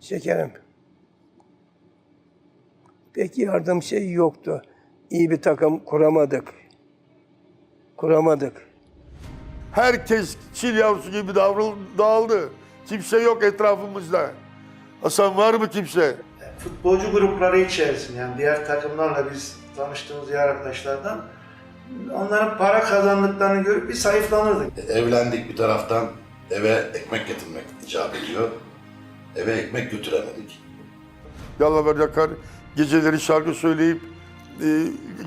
Şekerim. Pek yardım şey yoktu. İyi bir takım kuramadık. Kuramadık. Herkes çil yavrusu gibi dağıldı. Kimse yok etrafımızda. Hasan var mı kimse? Futbolcu grupları içerisinde, yani diğer takımlarla biz tanıştığımız diğer arkadaşlardan onların para kazandıklarını görüp bir sayıflanırdık. Evlendik bir taraftan, eve ekmek getirmek icap ediyor. Eve ekmek götüremedik. Yallah yakar geceleri şarkı söyleyip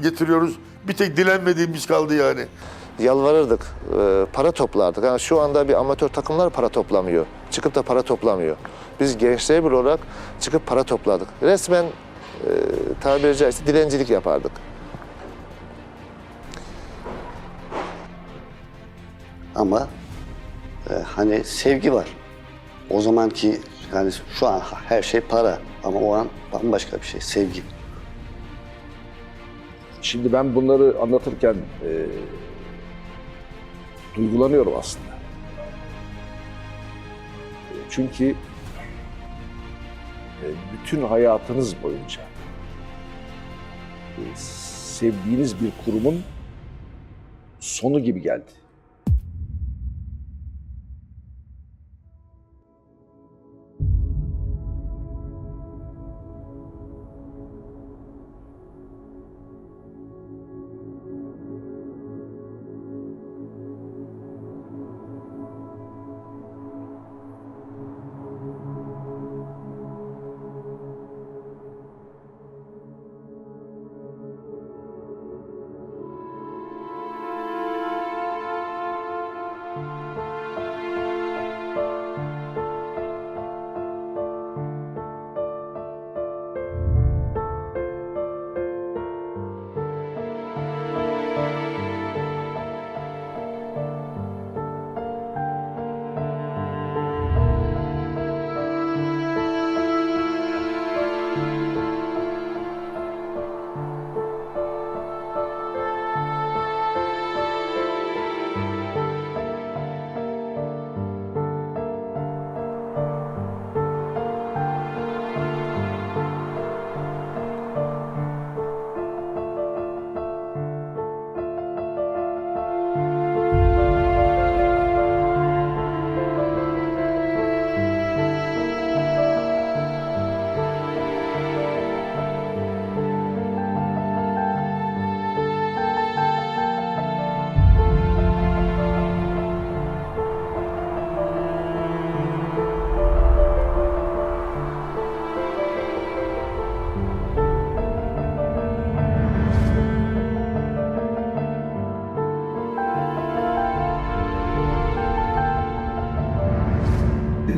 getiriyoruz. Bir tek dilenmediğimiz kaldı yani. Yalvarırdık, para toplardık. Yani şu anda bir amatör takımlar para toplamıyor. Çıkıp da para toplamıyor. Biz gençler bir olarak çıkıp para topladık. Resmen tabiri caizse dilencilik yapardık. Ama hani sevgi var. O zamanki yani şu an her şey para ama o an bambaşka bir şey, sevgi. Şimdi ben bunları anlatırken duygulanıyorum aslında. Çünkü bütün hayatınız boyunca sevdiğiniz bir kurumun sonu gibi geldi.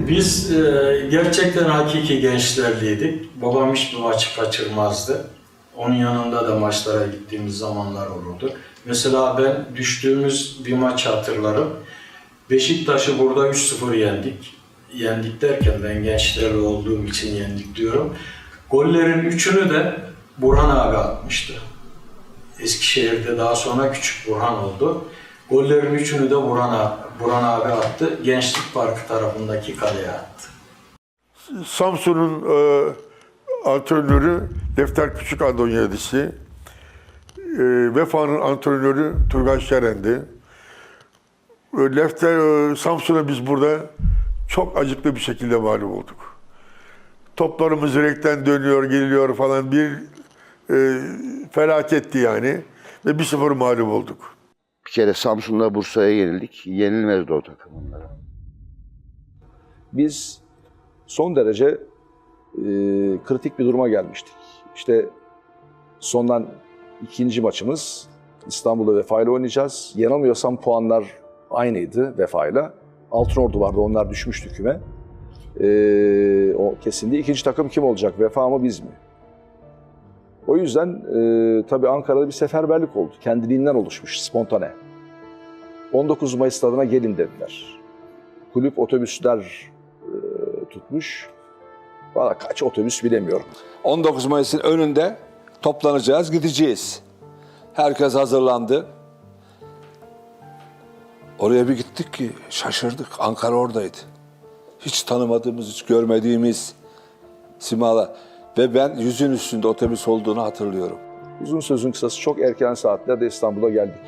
Biz gerçekten hakiki gençlerliydik. Babam hiçbir maçı kaçırmazdı. Onun yanında da maçlara gittiğimiz zamanlar olurdu. Mesela ben düştüğümüz bir maç hatırlarım. Beşiktaş'ı burada 3-0 yendik. Yendik derken ben gençlerle olduğum için yendik diyorum. Gollerin 3'ünü de Burhan abi atmıştı. Eskişehir'de daha sonra Küçük Burhan oldu. Gollerin 3'ünü de Burhan abi attı. Gençlik Parkı tarafındaki kaleye attı. Samsun'un antrenörü Defter Küçük Andonyadisi. Vefa'nın antrenörü Turgay Şeren'di. Samsun'a biz burada çok acıklı bir şekilde mağlup olduk. Toplarımız direkten dönüyor, geliyor falan bir felaketti yani. Ve 1-0 mağlup olduk. Bir kere Samsun'da Bursa'ya yenildik. Yenilmezdi o takım onlara. Biz son derece kritik bir duruma gelmiştik. İşte sondan ikinci maçımız İstanbul'da Vefa ile oynayacağız. Yanılmıyorsam puanlar aynıydı Vefa ile. Altınordu vardı, onlar düşmüştü küme. O kesindi. İkinci takım kim olacak? Vefa mı biz mi? O yüzden tabii Ankara'da bir seferberlik oldu. Kendiliğinden oluşmuş, spontane. 19 Mayıs stadına gelin dediler. Kulüp otobüsler tutmuş. Valla kaç otobüs bilemiyorum. 19 Mayıs'ın önünde toplanacağız, gideceğiz. Herkes hazırlandı. Oraya bir gittik ki şaşırdık. Ankara oradaydı. Hiç tanımadığımız, hiç görmediğimiz simalar. Ve ben 100'ün üstünde otobüs olduğunu hatırlıyorum. Uzun sözün kısası çok erken saatlerde İstanbul'a geldik.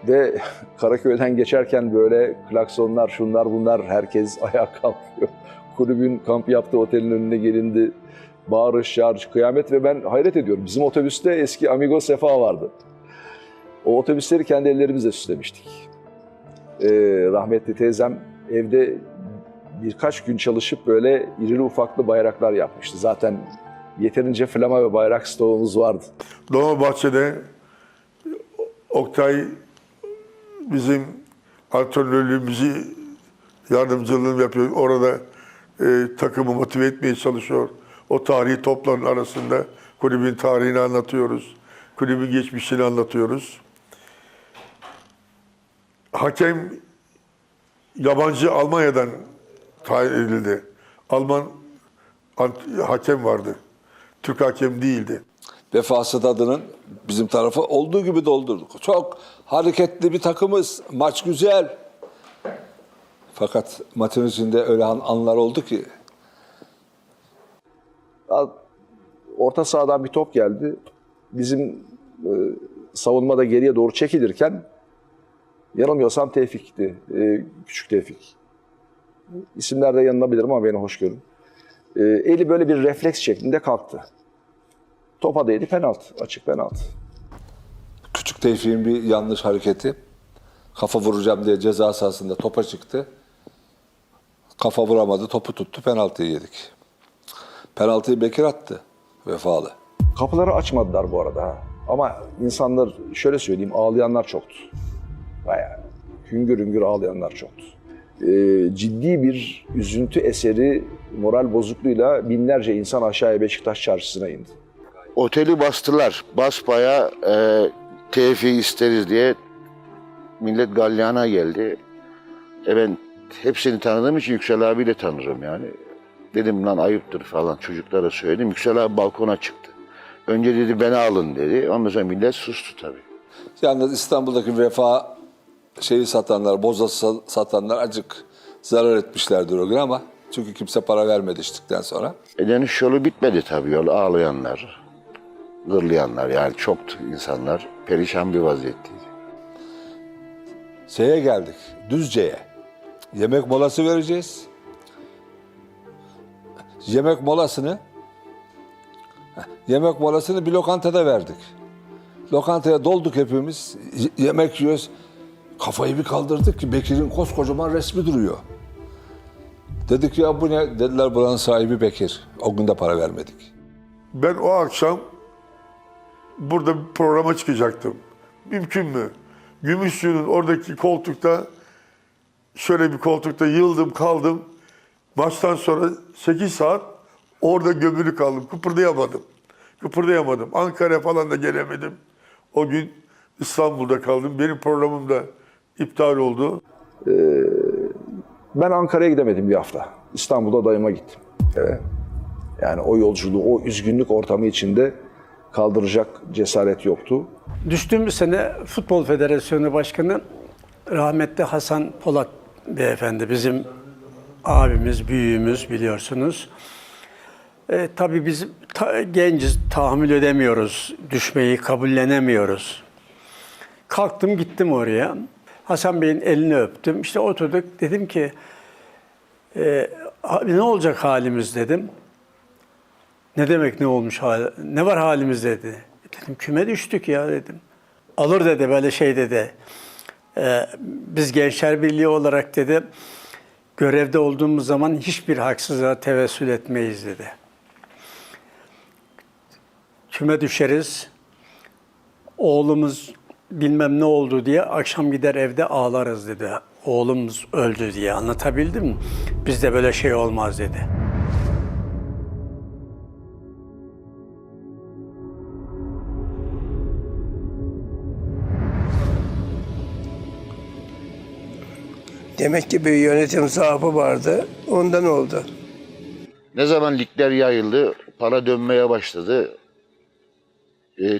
Ve Karaköy'den geçerken böyle klaksonlar, şunlar bunlar, herkes ayağa kalkıyor. Kulübün kamp yaptığı otelin önüne gelindi. Bağırış, çağırış, kıyamet ve ben hayret ediyorum. Bizim otobüste eski Amigo Sefa vardı. O otobüsleri kendi ellerimizle süslemiştik. Rahmetli teyzem evde birkaç gün çalışıp böyle irili ufaklı bayraklar yapmıştı. Zaten yeterince flama ve bayrak stoğumuz vardı. Dolmabahçe'de Oktay bizim antrenörlüğümüzü, yardımcılığını yapıyor. Orada takımı motive etmeye çalışıyor. O tarihi topların arasında kulübün tarihini anlatıyoruz. Kulübün geçmişini anlatıyoruz. Hakem yabancı Almanya'dan tayin edildi. Alman hakem vardı. Türk hakem değildi. Vefa Stadı'nın bizim tarafı olduğu gibi doldurduk. Çok hareketli bir takımız. Maç güzel. Fakat maçın içinde öyle anlar oldu ki. Orta sahadan bir top geldi. Bizim savunmada geriye doğru çekilirken yanılmıyorsam Tevfik'ti. Küçük Tevfik. İsimler de yanılabilirim ama beni hoş görün. Eli böyle bir refleks şeklinde kalktı. Topa değdi, penaltı. Açık penaltı. Küçük Tevfik'in bir yanlış hareketi. Kafa vuracağım diye ceza sahasında topa çıktı. Kafa vuramadı, topu tuttu, penaltıyı yedik. Penaltıyı Bekir attı, Vefalı. Kapıları açmadılar bu arada. Ha. Ama insanlar, şöyle söyleyeyim, ağlayanlar çoktu. Bayağı hüngür hüngür ağlayanlar çoktu. Ciddi bir üzüntü eseri, moral bozukluğuyla binlerce insan aşağıya Beşiktaş çarşısına indi. Oteli bastılar. Basbayağı TF'yi isteriz diye millet galyana geldi. Ben hepsini tanıdığım için Yüksel abi de tanırım yani. Dedim lan ayıptır falan, çocuklara söyledim. Yüksel abi balkona çıktı. Önce dedi beni alın dedi. Ondan sonra millet sustu tabii. Yalnız İstanbul'daki Vefa satanlar, boza satanlar acık zarar etmişlerdir o gün ama çünkü kimse para vermedi içtikten sonra. Dönüş yolu bitmedi tabii, yol ağlayanlar, gırlayanlar yani çoktu insanlar. Perişan bir vaziyetteydi. Şeye geldik, Düzce'ye. Yemek molası vereceğiz. Yemek molasını bir lokantada verdik. Lokantaya dolduk hepimiz. Yemek yiyoruz. Kafayı bir kaldırdık ki Bekir'in koskocaman resmi duruyor. Dedik ya bu ne? Dediler buranın sahibi Bekir. O gün de para vermedik. Ben o akşam burada bir programa çıkacaktım. Mümkün mü? Gümüşsuyu'nun oradaki koltukta, şöyle bir koltukta yıldım kaldım. Maçtan sonra 8 saat orada gömülü kaldım. Kıpırdayamadım. Ankara'ya falan da gelemedim. O gün İstanbul'da kaldım. Benim programım da iptal oldu. Ben Ankara'ya gidemedim bir hafta. İstanbul'da dayıma gittim. Evet. Yani o yolculuğu, o üzgünlük ortamı içinde kaldıracak cesaret yoktu. Düştüğümüz sene Futbol Federasyonu Başkanı rahmetli Hasan Polat beyefendi, bizim abimiz, büyüğümüz biliyorsunuz. Tabii biz genciz, tahammül edemiyoruz, düşmeyi kabullenemiyoruz. Kalktım gittim oraya. Hasan Bey'in elini öptüm. İşte oturduk, dedim ki ne olacak halimiz dedim. Ne demek ne olmuş ne var halimiz dedi. Dedim küme düştük ya dedim. Alır dedi böyle şey dedi. Biz Gençler Birliği olarak dedi görevde olduğumuz zaman hiçbir haksızlığa tevessül etmeyiz dedi. Küme düşeriz. Oğlumuz bilmem ne oldu diye akşam gider evde ağlarız dedi. Oğlumuz öldü diye, anlatabildim mi? Bizde böyle şey olmaz dedi. Demek ki bir yönetim zaafı vardı. Ondan oldu. Ne zaman ligler yayıldı, para dönmeye başladı.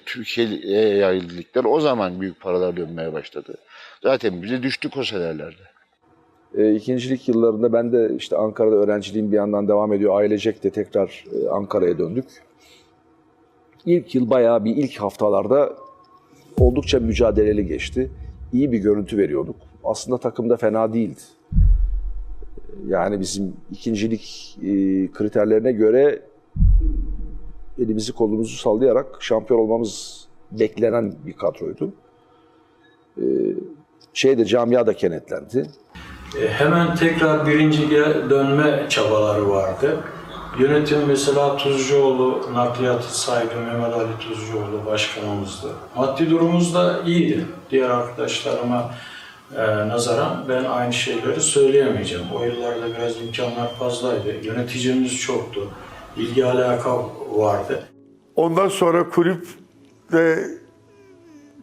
Türkiye'ye yayıldı ligler, o zaman büyük paralar dönmeye başladı. Zaten bize düştük o senelerde. İkincilik yıllarında ben de işte Ankara'da öğrenciliğim bir yandan devam ediyor. Ailecek de tekrar Ankara'ya döndük. İlk yıl bayağı bir ilk haftalarda oldukça mücadeleli geçti. İyi bir görüntü veriyorduk. Aslında takım da fena değildi. Yani bizim ikincilik kriterlerine göre elimizi kolumuzu sallayarak şampiyon olmamız beklenen bir kadroydu. Camia da kenetlendi. Hemen tekrar birinciye dönme çabaları vardı. Yönetim mesela Tuzcuoğlu, nakliyatı sahibi Mehmet Ali Tuzcuoğlu başkanımızdı. Maddi durumumuz da iyiydi. Diğer arkadaşlarıma nazaran ben aynı şeyleri söyleyemeyeceğim. O yıllarda biraz imkanlar fazlaydı. Yöneticimiz çoktu. İlgi alaka vardı. Ondan sonra kulüple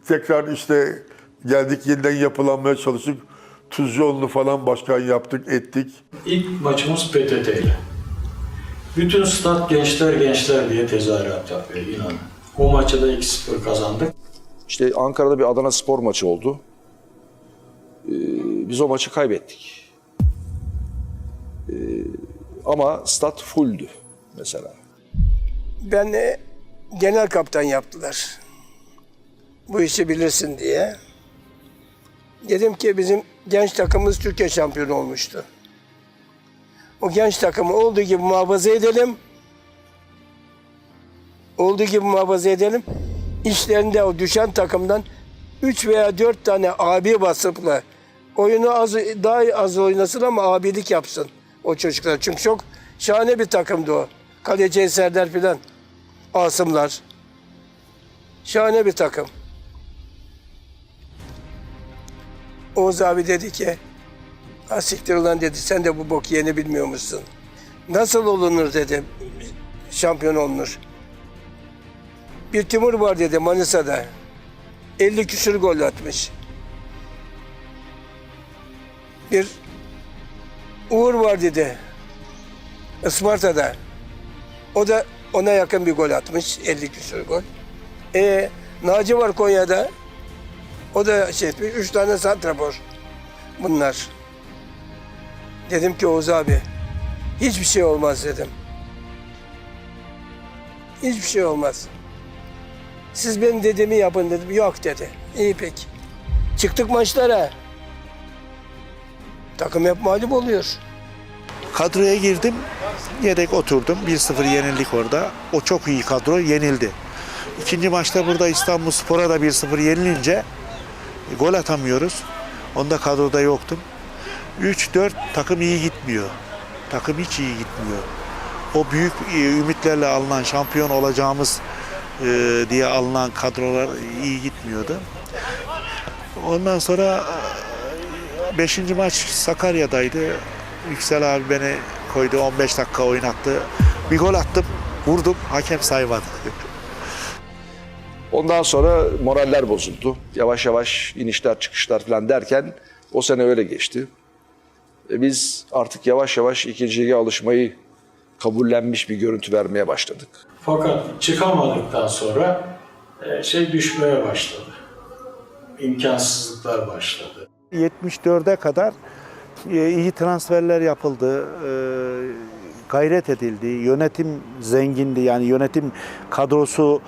tekrar işte geldik, yeniden yapılanmaya çalıştık. Tuzcuoğlu'nu falan başkan yaptık, ettik. İlk maçımız PTT ile. Bütün stat gençler diye tezahürat yapıyor, inanın. O maçı da 2-0 kazandık. İşte Ankara'da bir Adana Spor maçı oldu. Biz o maçı kaybettik. Ama stat fulldü mesela. Ben genel kaptan yaptılar. Bu işi bilirsin diye. Dedim ki bizim genç takımımız Türkiye şampiyonu olmuştu. O genç takımı olduğu gibi muhafaza edelim. Olduğu gibi muhafaza edelim. İşlerinde o düşen takımdan 3 veya 4 tane abi basıpla oyunu daha az oynasın ama abilik yapsın o çocuklar. Çünkü çok şahane bir takımdı o. Kaleci Eserler filan, Asımlar. Şahane bir takım. Oğuz abi dedi ki, ha siktir ulan dedi, sen de bu bok yeni bilmiyor musun? Nasıl olunur dedi, şampiyon olunur. Bir Timur var dedi Manisa'da, 50 küsur gol atmış. Bir Uğur var dedi, Isparta'da. O da ona yakın bir gol atmış, 50 küsur gol. Naci var Konya'da. O da 3 tane santrafor bunlar. Dedim ki Oğuz abi, hiçbir şey olmaz dedim. Hiçbir şey olmaz. Siz benim dediğimi yapın dedim. Yok dedi. İyi peki. Çıktık maçlara. Takım hep mağlup oluyor. Kadroya girdim, yedek oturdum. 1-0 yenildik orada. O çok iyi kadro, yenildi. İkinci maçta burada İstanbulspor'a da 1-0 yenilince gol atamıyoruz. Onda kadroda yoktum. 3-4 takım iyi gitmiyor. Takım hiç iyi gitmiyor. O büyük ümitlerle alınan şampiyon olacağımız diye alınan kadrolar iyi gitmiyordu. Ondan sonra 5. maç Sakarya'daydı. Yüksel abi beni koydu, 15 dakika oynattı. Bir gol attım, vurdum, hakem saymadı. Ondan sonra moraller bozuldu. Yavaş yavaş inişler çıkışlar falan derken o sene öyle geçti. Biz artık yavaş yavaş ikinci lige alışmayı kabullenmiş bir görüntü vermeye başladık. Fakat çıkamadıktan sonra düşmeye başladı. İmkansızlıklar başladı. 74'e kadar iyi transferler yapıldı, gayret edildi, yönetim zengindi, yani yönetim kadrosu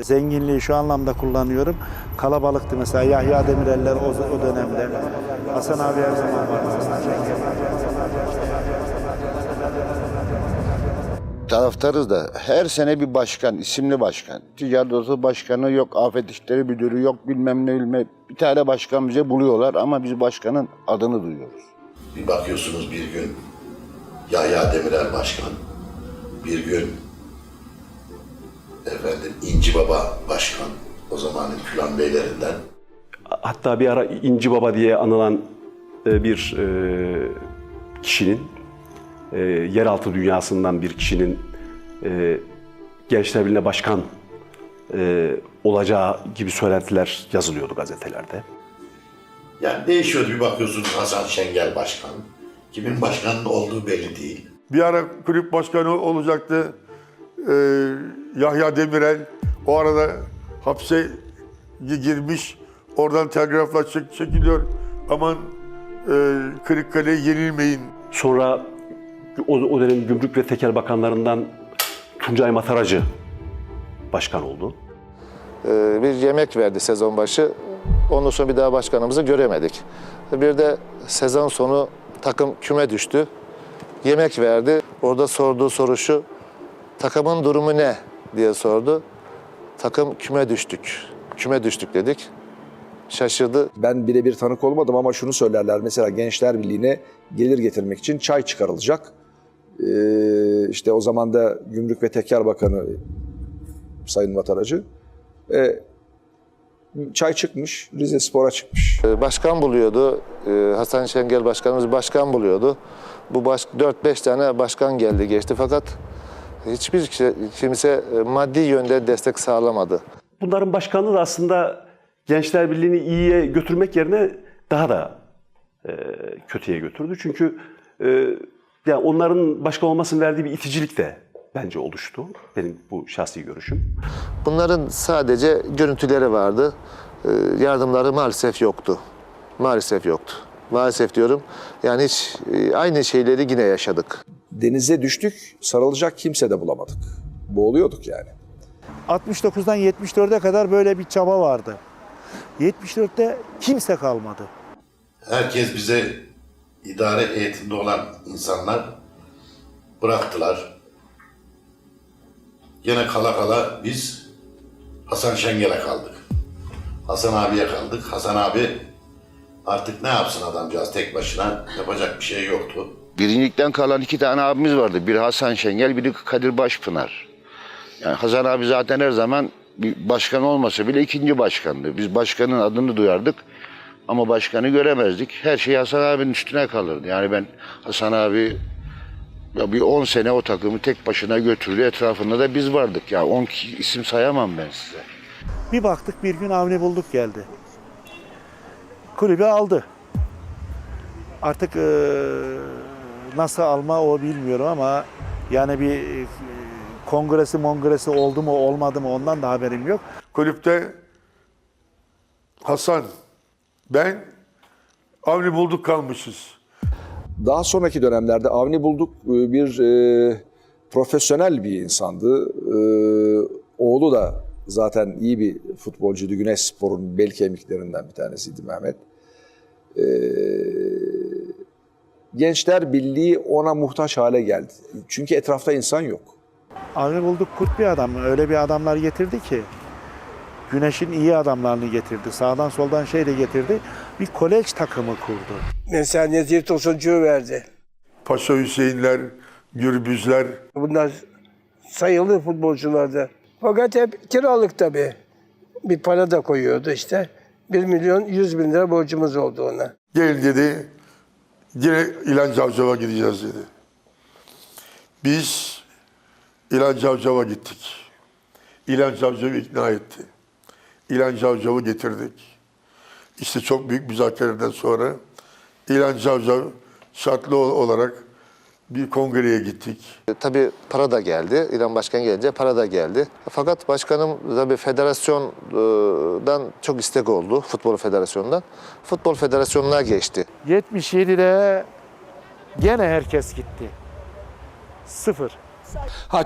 zenginliği şu anlamda kullanıyorum. Kalabalıktı mesela Yahya Demireller o dönemde, Hasan abi her zaman vardı. Taraftarız da her sene bir başkan, isimli başkan. Ticaret Odası Başkanı yok, Afet İşleri Müdürü yok, bilmem ne. Bir tane başkan bize buluyorlar ama biz başkanın adını duyuyoruz. Bir bakıyorsunuz bir gün Yahya Demirel Başkan, bir gün İnci Baba Başkan, o zamanın Külan Beylerinden. Hatta bir ara İnci Baba diye anılan bir kişinin, yeraltı dünyasından bir kişinin Gençler Birliği'ne başkan olacağı gibi söylentiler yazılıyordu gazetelerde. Yani değişiyordu, bir bakıyorsunuz Hasan Şengel Başkan. Kimin başkanın olduğu belli değil. Bir ara kulüp başkanı olacaktı Yahya Demirel. O arada hapse girmiş, oradan telgrafla çekiliyor. Aman Kırıkkale yenilmeyin. Sonra o dönem Gümrük ve Tekel Bakanlarından Tuncay Mataracı başkan oldu. Bir yemek verdi sezon başı. Ondan sonra bir daha başkanımızı göremedik. Bir de sezon sonu takım küme düştü. Yemek verdi. Orada sorduğu soru şu, takımın durumu ne diye sordu. Takım küme düştük. Küme düştük dedik. Şaşırdı. Ben birebir tanık olmadım ama şunu söylerler. Mesela Gençler Birliği'ne gelir getirmek için çay çıkarılacak. İşte o zaman da Gümrük ve Tekel Bakanı Sayın Mataracı. Çay çıkmış, Rizespor'a çıkmış. Başkan buluyordu. Hasan Şengel başkanımız başkan buluyordu. Bu 4-5 tane başkan geldi geçti fakat hiçbir kimse maddi yönde destek sağlamadı. Bunların başkanlığı da aslında Gençler Birliği'ni iyiye götürmek yerine daha da kötüye götürdü. Çünkü yani onların başkan olmasının verdiği bir iticilik de bence oluştu. Benim bu şahsi görüşüm. Bunların sadece görüntüleri vardı. Yardımları maalesef yoktu. Maalesef yoktu. Maalesef diyorum. Yani hiç aynı şeyleri yine yaşadık. Denize düştük, sarılacak kimse de bulamadık. Boğuluyorduk yani. 69'dan 74'e kadar böyle bir çaba vardı. 74'te kimse kalmadı. Herkes bize idare heyetinde olan insanlar bıraktılar. Yine kala kala biz Hasan Şengel'e kaldık. Hasan abiye kaldık. Hasan abi artık ne yapsın adamcağız tek başına, yapacak bir şey yoktu. Birincilikten kalan 2 tane abimiz vardı. Biri Hasan Şengel, biri Kadir Başpınar. Yani Hasan abi zaten her zaman bir başkan olmasa bile ikinci başkandı. Biz başkanın adını duyardık ama başkanı göremezdik. Her şey Hasan abinin üstüne kalırdı. Yani ben Hasan abi ya bir 10 sene o takımı tek başına götürdü. Etrafında da biz vardık. Ya 10 isim sayamam ben size. Bir baktık bir gün Avni Bulduk geldi. Kulübü aldı. Artık nasıl alma o bilmiyorum ama yani bir kongresi oldu mu olmadı mı ondan da haberim yok. Kulüpte Hasan, ben, Avni Bulduk kalmışız. Daha sonraki dönemlerde Avni Bulduk bir profesyonel bir insandı. Oğlu da zaten iyi bir futbolcuydu. Güneşspor'un bel kemiklerinden bir tanesiydi Mehmet. Gençler Birliği ona muhtaç hale geldi. Çünkü etrafta insan yok. Avni Bulduk kurt bir adam. Öyle bir adamlar getirdi ki. Güneş'in iyi adamlarını getirdi. Sağdan soldan şey de getirdi. Bir kolej takımı kurdu. Mesela Nezih Tosuncu'yu verdi. Paşa Hüseyinler, Gürbüzler. Bunlar sayılı futbolculardı. Fakat hep kiralık tabii. Bir para da koyuyordu işte. 1.100.000 lira borcumuz oldu ona. Gelin dedi, yine İlhan Cavcav'a gideceğiz dedi. Biz İlhan Cavcav'a gittik. İlhan Cavcav'ı ikna etti. İlhan Cavcav'ı getirdik. İşte çok büyük müzakereden sonra İlhan Cavcav şartlı olarak bir kongreye gittik. Tabii para da geldi. İlhan Başkan gelince para da geldi. Fakat başkanım tabii federasyondan çok istek oldu. Futbol Federasyonu'ndan. Futbol Federasyonu'na geçti. 77'de gene herkes gitti. 0.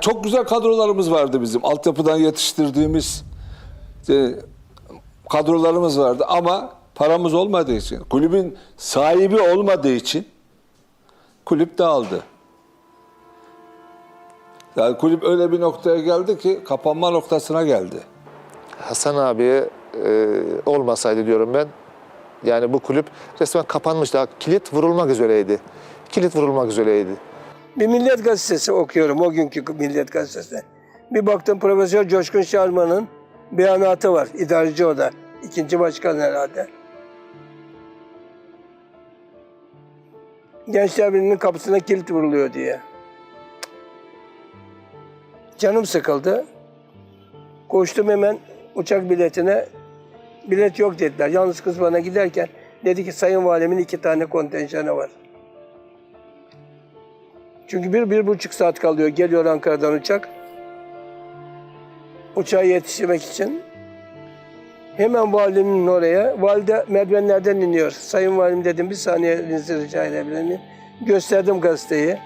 Çok güzel kadrolarımız vardı bizim. Altyapıdan yetiştirdiğimiz kadrolarımız vardı ama paramız olmadığı için, kulübün sahibi olmadığı için kulüp dağıldı. Yani kulüp öyle bir noktaya geldi ki kapanma noktasına geldi. Hasan abi olmasaydı diyorum ben. Yani bu kulüp resmen kapanmıştı. Kilit vurulmak üzereydi. Kilit vurulmak üzereydi. Bir Milliyet Gazetesi okuyorum, o günkü Milliyet Gazetesi. Bir baktım Profesör Coşkun Şarman'ın beyanatı var. İdareci o da. 2. başkan herhalde. Gençler Birliği'nin kapısına kilit vuruluyor diye. Canım sıkıldı. Koştum hemen uçak biletine. Bilet yok dediler. Yalnız kız bana giderken dedi ki Sayın Valimin 2 tane kontenjanı var. Çünkü 1,5 saat kalıyor. Geliyor Ankara'dan uçak. Uçağa yetişmek için. Hemen valimin oraya. Valide merdivenlerden iniyor. Sayın valim dedim, bir saniyenizi rica edebilir miyim? Gösterdim gazeteyi.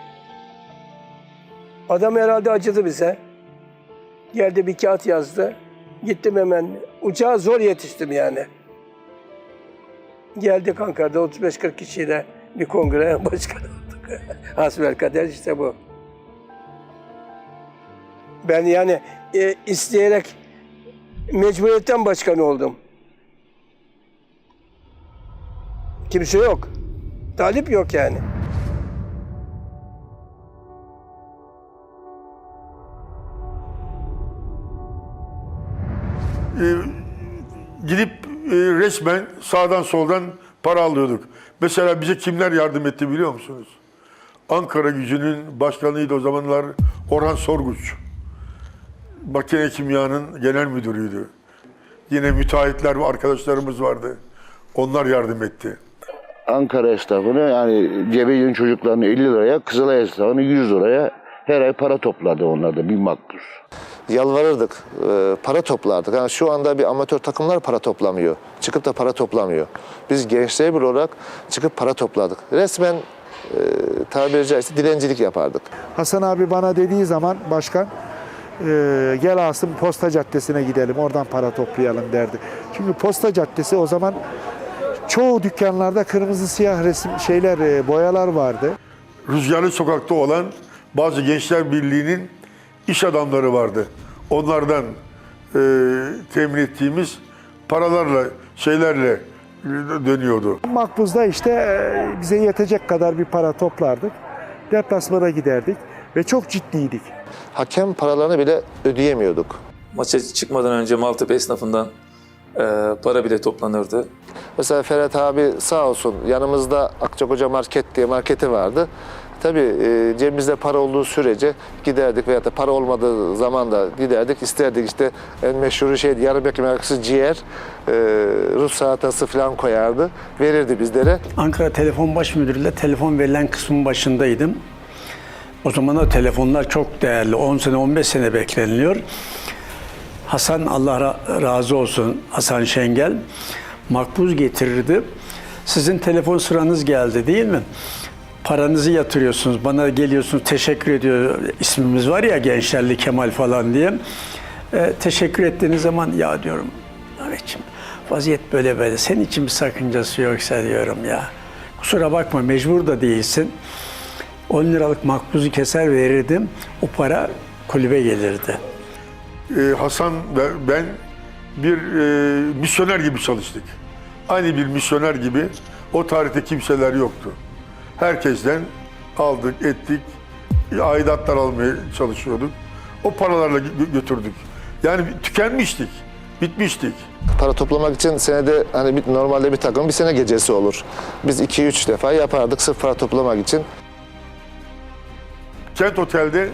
Adam herhalde acıdı bize. Geldi bir kağıt yazdı. Gittim hemen. Uçağa zor yetiştim yani. Geldik Ankara'da 35-40 kişiyle bir kongre başkanı olduk. Hasbelkader işte bu. Ben yani isteyerek mecburiyetten başkan oldum. Kimse yok. Talip yok yani. Gidip resmen sağdan soldan para alıyorduk. Mesela bize kimler yardım etti biliyor musunuz? Ankara Gücü'nün başkanıydı o zamanlar Orhan Sorguç. Makine Kimya'nın genel müdürüydü. Yine müteahhitler ve arkadaşlarımız vardı. Onlar yardım etti. Ankara esnafını yani Cebeci'nin çocuklarını 50 liraya, Kızılay esnafını 100 liraya her ay para topladı onlar da bir makbuz. Yalvarırdık, para toplardık. Yani şu anda bir amatör takımlar para toplamıyor. Çıkıp da para toplamıyor. Biz gençler bir olarak çıkıp para topladık. Resmen tabiri caizse dilencilik yapardık. Hasan abi bana dediği zaman başkan gel Asım Posta Caddesi'ne gidelim oradan para toplayalım derdi. Çünkü Posta Caddesi o zaman çoğu dükkanlarda kırmızı siyah resim boyalar vardı. Rüzgarlı Sokak'ta olan bazı Gençler Birliği'nin iş adamları vardı. Onlardan temin ettiğimiz paralarla, şeylerle dönüyordu. Makbuz'da işte bize yetecek kadar bir para toplardık. Deplasmana giderdik ve çok ciddiydik. Hakem paralarını bile ödeyemiyorduk. Maça çıkmadan önce Maltepe esnafından para bile toplanırdı. Mesela Ferhat abi sağ olsun yanımızda Akçakoca Market diye marketi vardı. Tabii cebimizde para olduğu sürece giderdik veyahut da para olmadığı zaman da giderdik. İsterdik işte en meşhur şeydi yarım ekmek arası ciğer, Rus salatası falan koyardı. Verirdi bizlere. Ankara Telefon Baş Müdürü'yle telefon verilen kısmın başındaydım. O zaman o telefonlar çok değerli. 10 sene 15 sene bekleniliyor. Hasan Allah razı olsun Hasan Şengel makbuz getirirdi. Sizin telefon sıranız geldi değil mi? Paranızı yatırıyorsunuz, bana geliyorsunuz, teşekkür ediyor. İsmimiz var ya Gençlerli Kemal falan diye. Teşekkür ettiğiniz zaman ya diyorum Ahmetciğim vaziyet böyle böyle. Senin için bir sakıncası yoksa diyorum ya. Kusura bakma mecbur da değilsin. 10 liralık makbuzu keser verirdim. O para kulübe gelirdi. Hasan ve ben bir misyoner gibi çalıştık. Aynı bir misyoner gibi o tarihte kimseler yoktu. Herkesten aldık, ettik, aidatlar almaya çalışıyorduk. O paralarla götürdük. Yani tükenmiştik, bitmiştik. Para toplamak için senede hani normalde bir takım bir sene gecesi olur. Biz 2-3 defa yapardık sırf para toplamak için. Kent Otel'de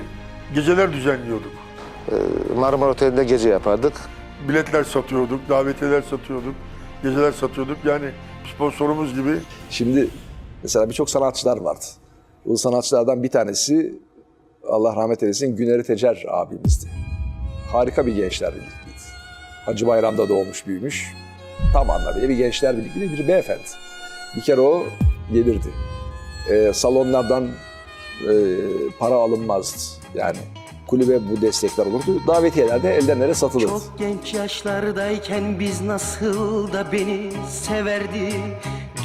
geceler düzenliyorduk. Marmara Otel'de gece yapardık. Biletler satıyorduk, davetiyeler satıyorduk, geceler satıyorduk. Yani sponsorumuz gibi. Şimdi mesela birçok sanatçılar vardı. Bu sanatçılardan bir tanesi Allah rahmet eylesin Güneri Tecer abimizdi. Harika bir Gençler Birliği'ydi. Hacı Bayram'da doğmuş büyümüş. Tam anlamıyla bir Gençler Birliği'nin bir beyefendi. Bir kere o gelirdi. Salonlardan para alınmazdı. Yani kulübe bu destekler olurdu. Davetiyeler de elden ele satılırdı. Çok genç yaşlardayken biz nasıl da beni severdi.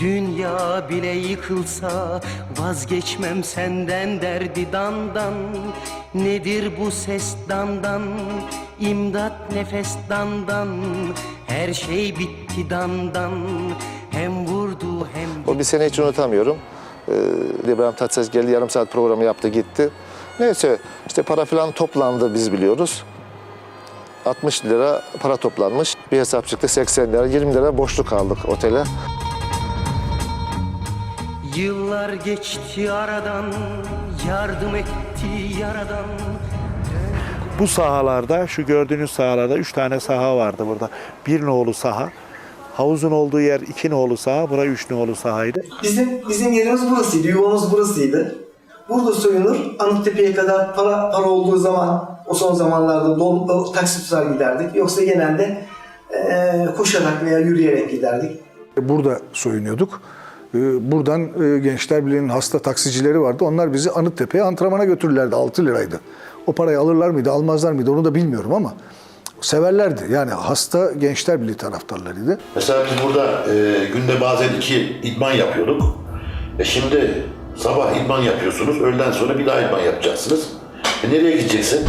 Dünya bile yıkılsa vazgeçmem senden derdi dandan. Nedir bu ses dandan, imdat nefes dandan. Her şey bitti dandan, hem vurdu hem... O bir sene hiç unutamıyorum. İbrahim Tatlıses geldi, yarım saat programı yaptı gitti. Neyse işte para falan toplandı biz biliyoruz. 60 lira para toplanmış. Bir hesap çıktı 80 lira, 20 lira boşluk aldık otele. Yıllar geçti aradan, yardım etti yaradan. Bu sahalarda, şu gördüğünüz sahalarda 3 tane saha vardı burada. 1 nolu saha, havuzun olduğu yer 2 nolu saha, bura 3 nolu sahaydı. Bizim yerimiz burasıydı, yuvamız burasıydı. Burada soyunur, Anıttepe'ye kadar para olduğu zaman, o son zamanlarda taksitler giderdik. Yoksa genelde koşarak veya yürüyerek giderdik. Burada soyunuyorduk. Buradan Gençler Birliği'nin hasta taksicileri vardı. Onlar bizi Anıttepe'ye antrenmana götürürlerdi. 6 liraydı. O parayı alırlar mıydı, almazlar mıydı onu da bilmiyorum ama severlerdi. Yani hasta Gençler Birliği taraftarlarıydı. Mesela biz burada günde bazen 2 idman yapıyorduk. Şimdi sabah idman yapıyorsunuz, öğleden sonra bir daha idman yapacaksınız. Nereye gideceksin?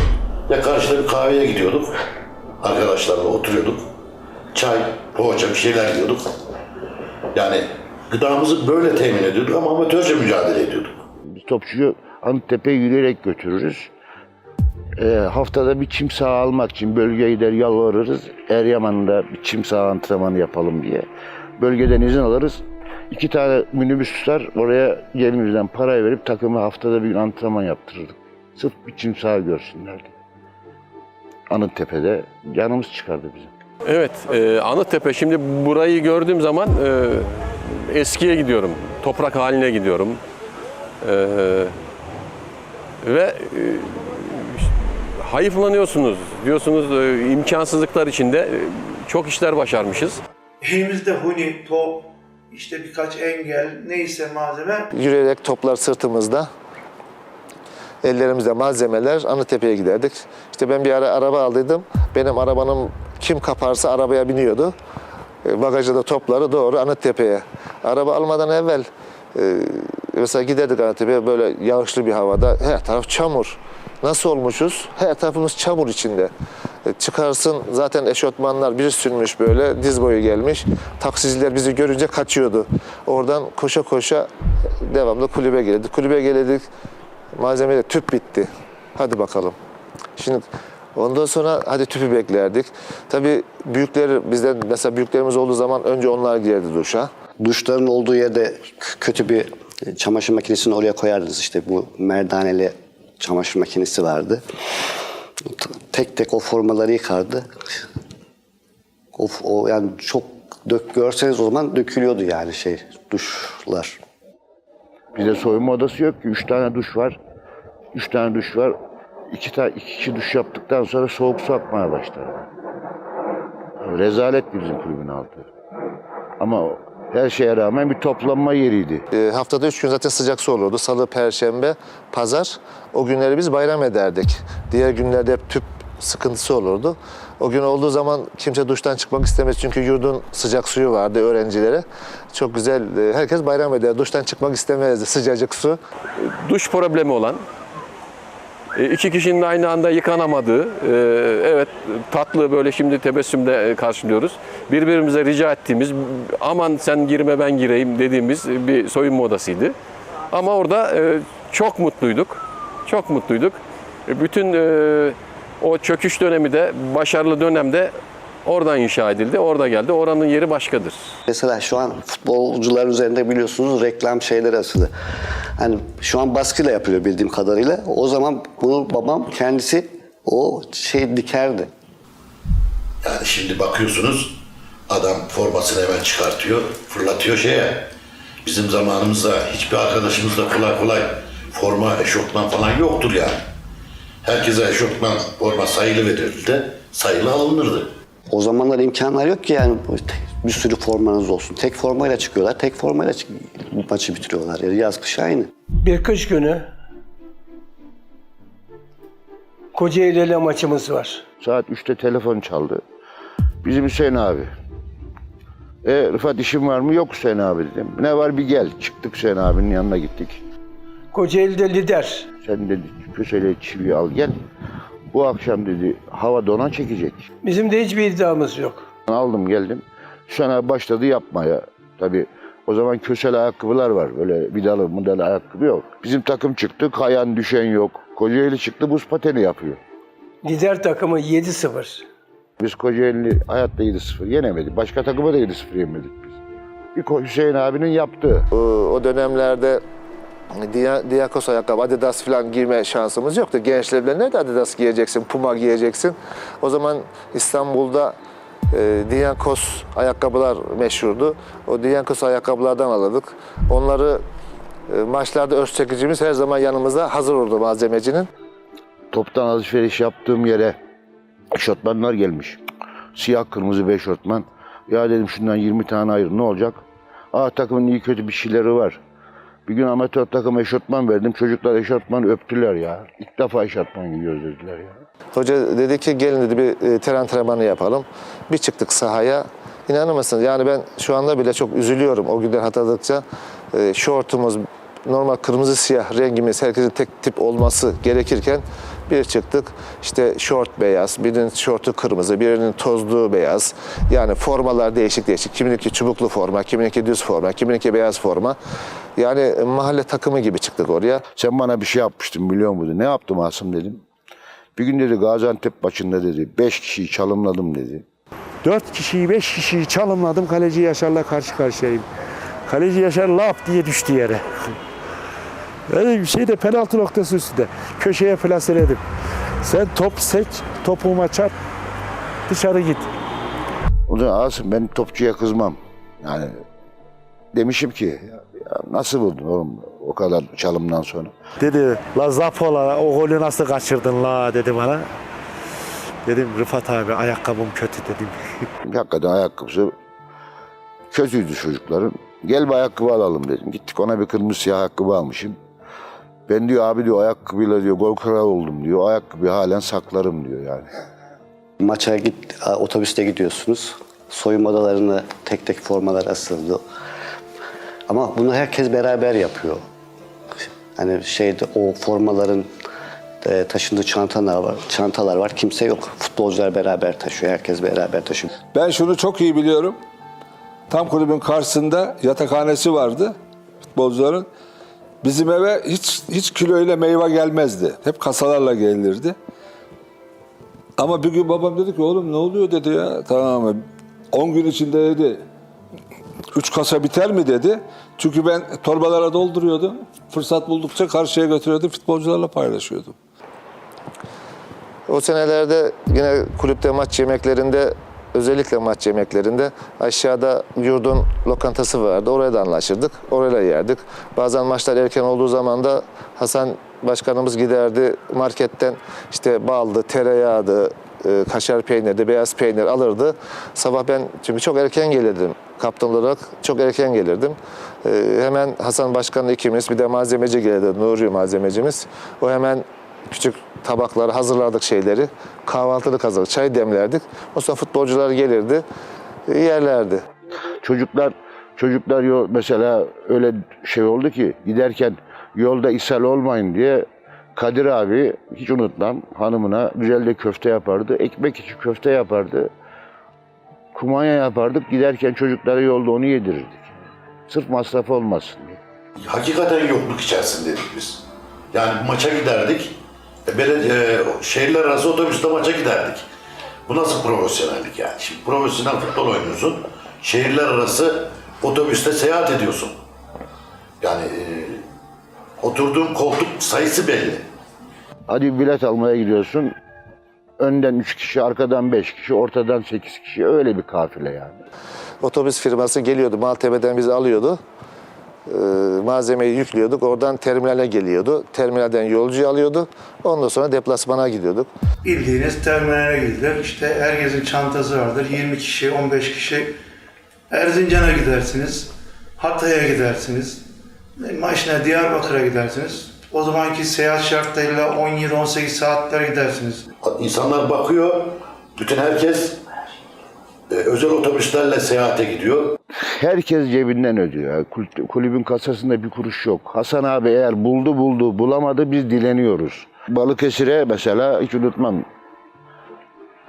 Ya karşıda bir kahveye gidiyorduk. Arkadaşlarla oturuyorduk. Çay, poğaça bir şeyler yiyorduk. Yani gıdamızı böyle temin ediyorduk ama amatörce mücadele ediyorduk. Biz topçuyu Anıttepe'ye yürüyerek götürürüz. Haftada bir çim saha almak için bölgeye gider yalvarırız. Eryaman'da bir çim saha antrenmanı yapalım diye. Bölgeden izin alırız. 2 tane minibüs tutar, oraya yerimizden parayı verip takımı haftada bir gün antrenman yaptırırdık. Sırf bir çim saha görsünler diye. Anıttepe'de yanımız çıkardı bizim. Evet, Anıttepe. Şimdi burayı gördüğüm zaman eskiye gidiyorum, toprak haline gidiyorum. Ve hayıflanıyorsunuz, diyorsunuz imkansızlıklar içinde çok işler başarmışız. Elimizde huni, top, işte birkaç engel, neyse malzeme. Yürüyerek toplar sırtımızda, ellerimizde malzemeler Anıttepe'ye giderdik. İşte ben bir ara araba aldıydım. Benim arabanın kim kaparsa arabaya biniyordu. Bagajda da topları doğru Anıttepe'ye. Araba almadan evvel mesela giderdik Anıttepe'ye böyle yağışlı bir havada. Her taraf çamur. Nasıl olmuşuz? Her tarafımız çamur içinde. Çıkarsın zaten eşofmanlar biri sürmüş böyle diz boyu gelmiş. Taksiciler bizi görünce kaçıyordu. Oradan koşa koşa devamlı kulübe gelirdik. Kulübe gelirdik. Malzemede tüp bitti. Hadi bakalım. Şimdi ondan sonra hadi tüpü beklerdik. Tabii büyükler bizden mesela büyüklerimiz olduğu zaman önce onlar girerdi duşa. Duşların olduğu yerde kötü bir çamaşır makinesini oraya koyardınız. İşte bu merdaneli çamaşır makinesi vardı. Tek tek o formaları yıkardı. O yani çok görseniz o zaman dökülüyordu yani duşlar. Bizde soyunma odası yok ki. 3 tane duş var. 3 tane duş var. 2 kişi duş yaptıktan sonra soğuk su akmaya başlar. Rezalet bizim kulübün altı. Ama her şeye rağmen bir toplanma yeriydi. Haftada 3 gün zaten sıcak su olurdu. Salı, Perşembe, Pazar. O günleri biz bayram ederdik. Diğer günlerde hep tüp sıkıntısı olurdu. O gün olduğu zaman kimse duştan çıkmak istemez. Çünkü yurdun sıcak suyu vardı öğrencilere. Çok güzel, herkes bayram eder. Duştan çıkmak istemezdi, sıcacık su. Duş problemi olan, 2 kişinin aynı anda yıkanamadığı, evet tatlı böyle şimdi tebessümle karşılıyoruz. Birbirimize rica ettiğimiz, aman sen girme ben gireyim dediğimiz bir soyunma odasıydı. Ama orada çok mutluyduk, çok mutluyduk. Bütün o çöküş dönemi de, başarılı dönemde oradan inşa edildi, orada geldi. Oranın yeri başkadır. Mesela şu an futbolcuların üzerinde biliyorsunuz reklam şeyleri asılı. Hani şu an baskıyla yapılıyor bildiğim kadarıyla. O zaman bunu babam kendisi o dikerdi. Yani şimdi bakıyorsunuz adam formasını hemen çıkartıyor, fırlatıyor şeye. Bizim zamanımızda hiçbir arkadaşımızda kolay kolay forma, eşofman falan yoktur yani. Herkese eşofman, forma sayılı verildi, sayılı alınırdı. O zamanlar imkanlar yok ki yani bir sürü formanız olsun. Tek formayla çıkıyorlar, tek formayla maçı bitiriyorlar. Yani yaz kış aynı. Bir kış günü Kocaeli ile maçımız var. Saat 3'te telefon çaldı. Bizim Hüseyin abi. Rıfat işin var mı? Yok Hüseyin abi dedim. Ne var bir gel. Çıktık Hüseyin abinin yanına gittik. Kocaeli'de lider. Sen dedi köşeli çivi al gel. Bu akşam dedi hava dona çekecek. Bizim de hiçbir iddiamız yok. Aldım geldim. Hüseyin abi başladı yapmaya. Tabii o zaman köşeli ayakkabılar var. Böyle vidalı mudalı ayakkabı yok. Bizim takım çıktı kayan düşen yok. Kocaeli çıktı buz pateni yapıyor. Lider takımı 7-0. Biz Kocaeli hayatta 7-0 yenemedik. Başka takıma da 7-0 yemedik biz. Bir Hüseyin abinin yaptığı. O dönemlerde Diakos ayakkabı, Adidas falan giyme şansımız yoktu. Gençlerle nerede Adidas giyeceksin, Puma giyeceksin. O zaman İstanbul'da Diakos ayakkabılar meşhurdu. O Diakos ayakkabılardan alırdık. Onları maçlarda öz çekicimiz her zaman yanımızda hazır olurdu malzemecinin. Toptan alışveriş yaptığım yere eşofmanlar gelmiş. Siyah kırmızı 5 eşortman. Ya dedim şundan 20 tane ayır ne olacak? Takımın iyi kötü bir şeyleri var. Bir gün amatör takım eşortman verdim. Çocuklar eşortman öptüler ya. İlk defa eşortman giyiyoruz dediler ya. Hoca dedi ki gelin dedi bir ter antrenmanı yapalım. Bir çıktık sahaya. İnanır mısınız? Yani ben şu anda bile çok üzülüyorum o günleri hatırladıkça. Şortumuz normal kırmızı siyah rengimiz herkesin tek tip olması gerekirken bir çıktık işte şort beyaz, birinin şortu kırmızı, birinin tozlu beyaz. Yani formalar değişik değişik. Kimininki çubuklu forma, kimininki düz forma, kimininki beyaz forma. Yani mahalle takımı gibi çıktık oraya. Sen bana bir şey yapmıştın biliyor musun? Ne yaptım Asım dedim. Bir gün dedi Gaziantep maçında dedi 5 kişiyi çalımladım dedi. 4 kişiyi, 5 kişiyi çalımladım. Kaleci Yaşar'la karşı karşıyayım. Kaleci Yaşar lap diye düştü yere. Öyle bir şey de penaltı noktası üstünde. Köşeye plaseledim. Sen top sek, topuğuma çarp, dışarı git. O zaman Asım ben topçuya kızmam. Yani demişim ki ya nasıl buldun oğlum o kadar çalımdan sonra? Dedi la Zapola o golü nasıl kaçırdın la dedi bana. Dedim Rıfat abi ayakkabım kötü dedim. Hakikaten ayakkabısı kötüydü çocukların. Gel bir ayakkabı alalım dedim. Gittik ona bir kırmızı siyah ayakkabı almışım. Ben diyor abi diyor ayakkabıyla diyor gol kralı oldum diyor. Ayakkabıyı halen saklarım diyor yani. Maça otobüste gidiyorsunuz. Soyunma odalarında tek tek formalar asıldı. Ama bunu herkes beraber yapıyor. Hani o formaların taşındığı çantalar var. Kimse yok. Futbolcular beraber taşıyor. Herkes beraber taşıyor. Ben şunu çok iyi biliyorum. Tam kulübün karşısında yatakhanesi vardı futbolcuların. Bizim eve hiç kilo ile meyve gelmezdi. Hep kasalarla gelirdi. Ama bir gün babam dedi ki oğlum ne oluyor dedi ya. Tamam mı? 10 gün içinde dedi 3 kasa biter mi dedi. Çünkü ben torbalara dolduruyordum. Fırsat buldukça karşıya götürüyordum. Futbolcularla paylaşıyordum. O senelerde yine kulüpte maç yemeklerinde, özellikle maç yemeklerinde aşağıda yurdun lokantası vardı. Oraya da anlaşırdık. Orayla yerdik. Bazen maçlar erken olduğu zaman da Hasan Başkanımız giderdi marketten işte baldı, tereyağıydı, kaşar peynirdi, beyaz peynir alırdı. Sabah ben çünkü çok erken gelirdim. Kaptan olarak çok erken gelirdim. Hemen Hasan Başkan'la ikimiz bir de malzemeci gelirdi, Nuri malzemecimiz. O hemen küçük tabakları hazırlardık şeyleri. Kahvaltılık hazırladık, çay demlerdik. O sonra futbolcular gelirdi, yerlerdi. Çocuklar yol, mesela öyle şey oldu ki giderken yolda ishal olmayın diye Kadir abi hiç unutmam hanımına güzel de köfte yapardı. Ekmek içi köfte yapardı. Kumanya yapardık. Giderken çocuklara yolda onu yedirirdik. Sırf masraf olmasın diye. Hakikaten yokluk içerisindeydik biz. Yani maça giderdik. Şehirler arası otobüste maça giderdik. Bu nasıl profesyonellik yani? Şimdi profesyonel futbol oynuyorsun. Şehirler arası otobüste seyahat ediyorsun. Yani oturduğun koltuk sayısı belli. Hadi bilet almaya gidiyorsun. Önden 3 kişi, arkadan 5 kişi, ortadan 8 kişi. Öyle bir kafile yani. Otobüs firması geliyordu, Maltepe'den bizi alıyordu. Malzemeyi yüklüyorduk, oradan terminale geliyordu. Terminalden yolcuyu alıyordu. Ondan sonra deplasmana gidiyorduk. Bildiğiniz terminale gidilir. İşte herkesin çantası vardır. 20 kişi, 15 kişi. Erzincan'a gidersiniz. Hatay'a gidersiniz. Maşina Diyarbakır'a gidersiniz. O zamanki seyahat şartlarıyla 17-18 saatler gidersiniz. İnsanlar bakıyor, bütün herkes özel otobüslerle seyahate gidiyor. Herkes cebinden ödüyor. Kulübün kasasında bir kuruş yok. Hasan abi eğer buldu, bulamadı biz dileniyoruz. Balıkesir'e mesela hiç unutmam.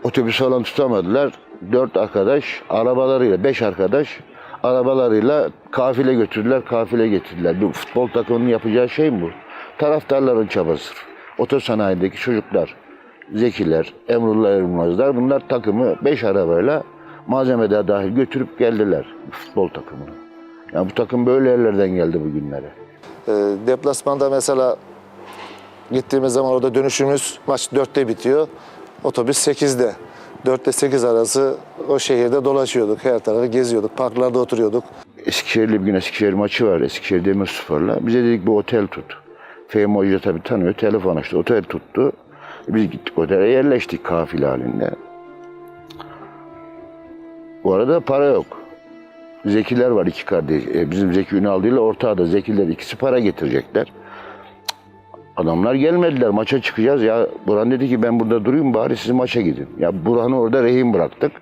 Otobüs falan tutamadılar. 4 arkadaş arabalarıyla, 5 arkadaş arabalarıyla kafile götürdüler, kafile getirdiler. Bir futbol takımının yapacağı şey mi bu? Taraftarların çabasıdır. Otosanayideki çocuklar, Zekiler, Emrullah Elmazlar bunlar takımı 5 arabayla malzeme de dahil götürüp geldiler futbol takımına. Yani bu takım böyle yerlerden geldi bugünlere. Deplasmanda mesela gittiğimiz zaman orada dönüşümüz maç 4'te bitiyor. Otobüs 8'de. 4 ile 8 arası o şehirde dolaşıyorduk. Her tarafı geziyorduk. Parklarda oturuyorduk. Eskişehir'le bir gün Eskişehir maçı var. Eskişehir Demirspor'la. Bize dedik bir otel tut. Fehmi Hoca tabii tanıyor. Telefon açtı. Otel tuttu. Biz gittik otele yerleştik kafile halinde. Bu arada para yok. Zekiler var, 2 kardeş. Bizim Zeki Ünal ile ortağı Zekiler, ikisi para getirecekler. Adamlar gelmediler, maça çıkacağız. Ya Burhan dedi ki ben burada durayım bari siz maça gidin. Ya Burhan'ı orada rehin bıraktık.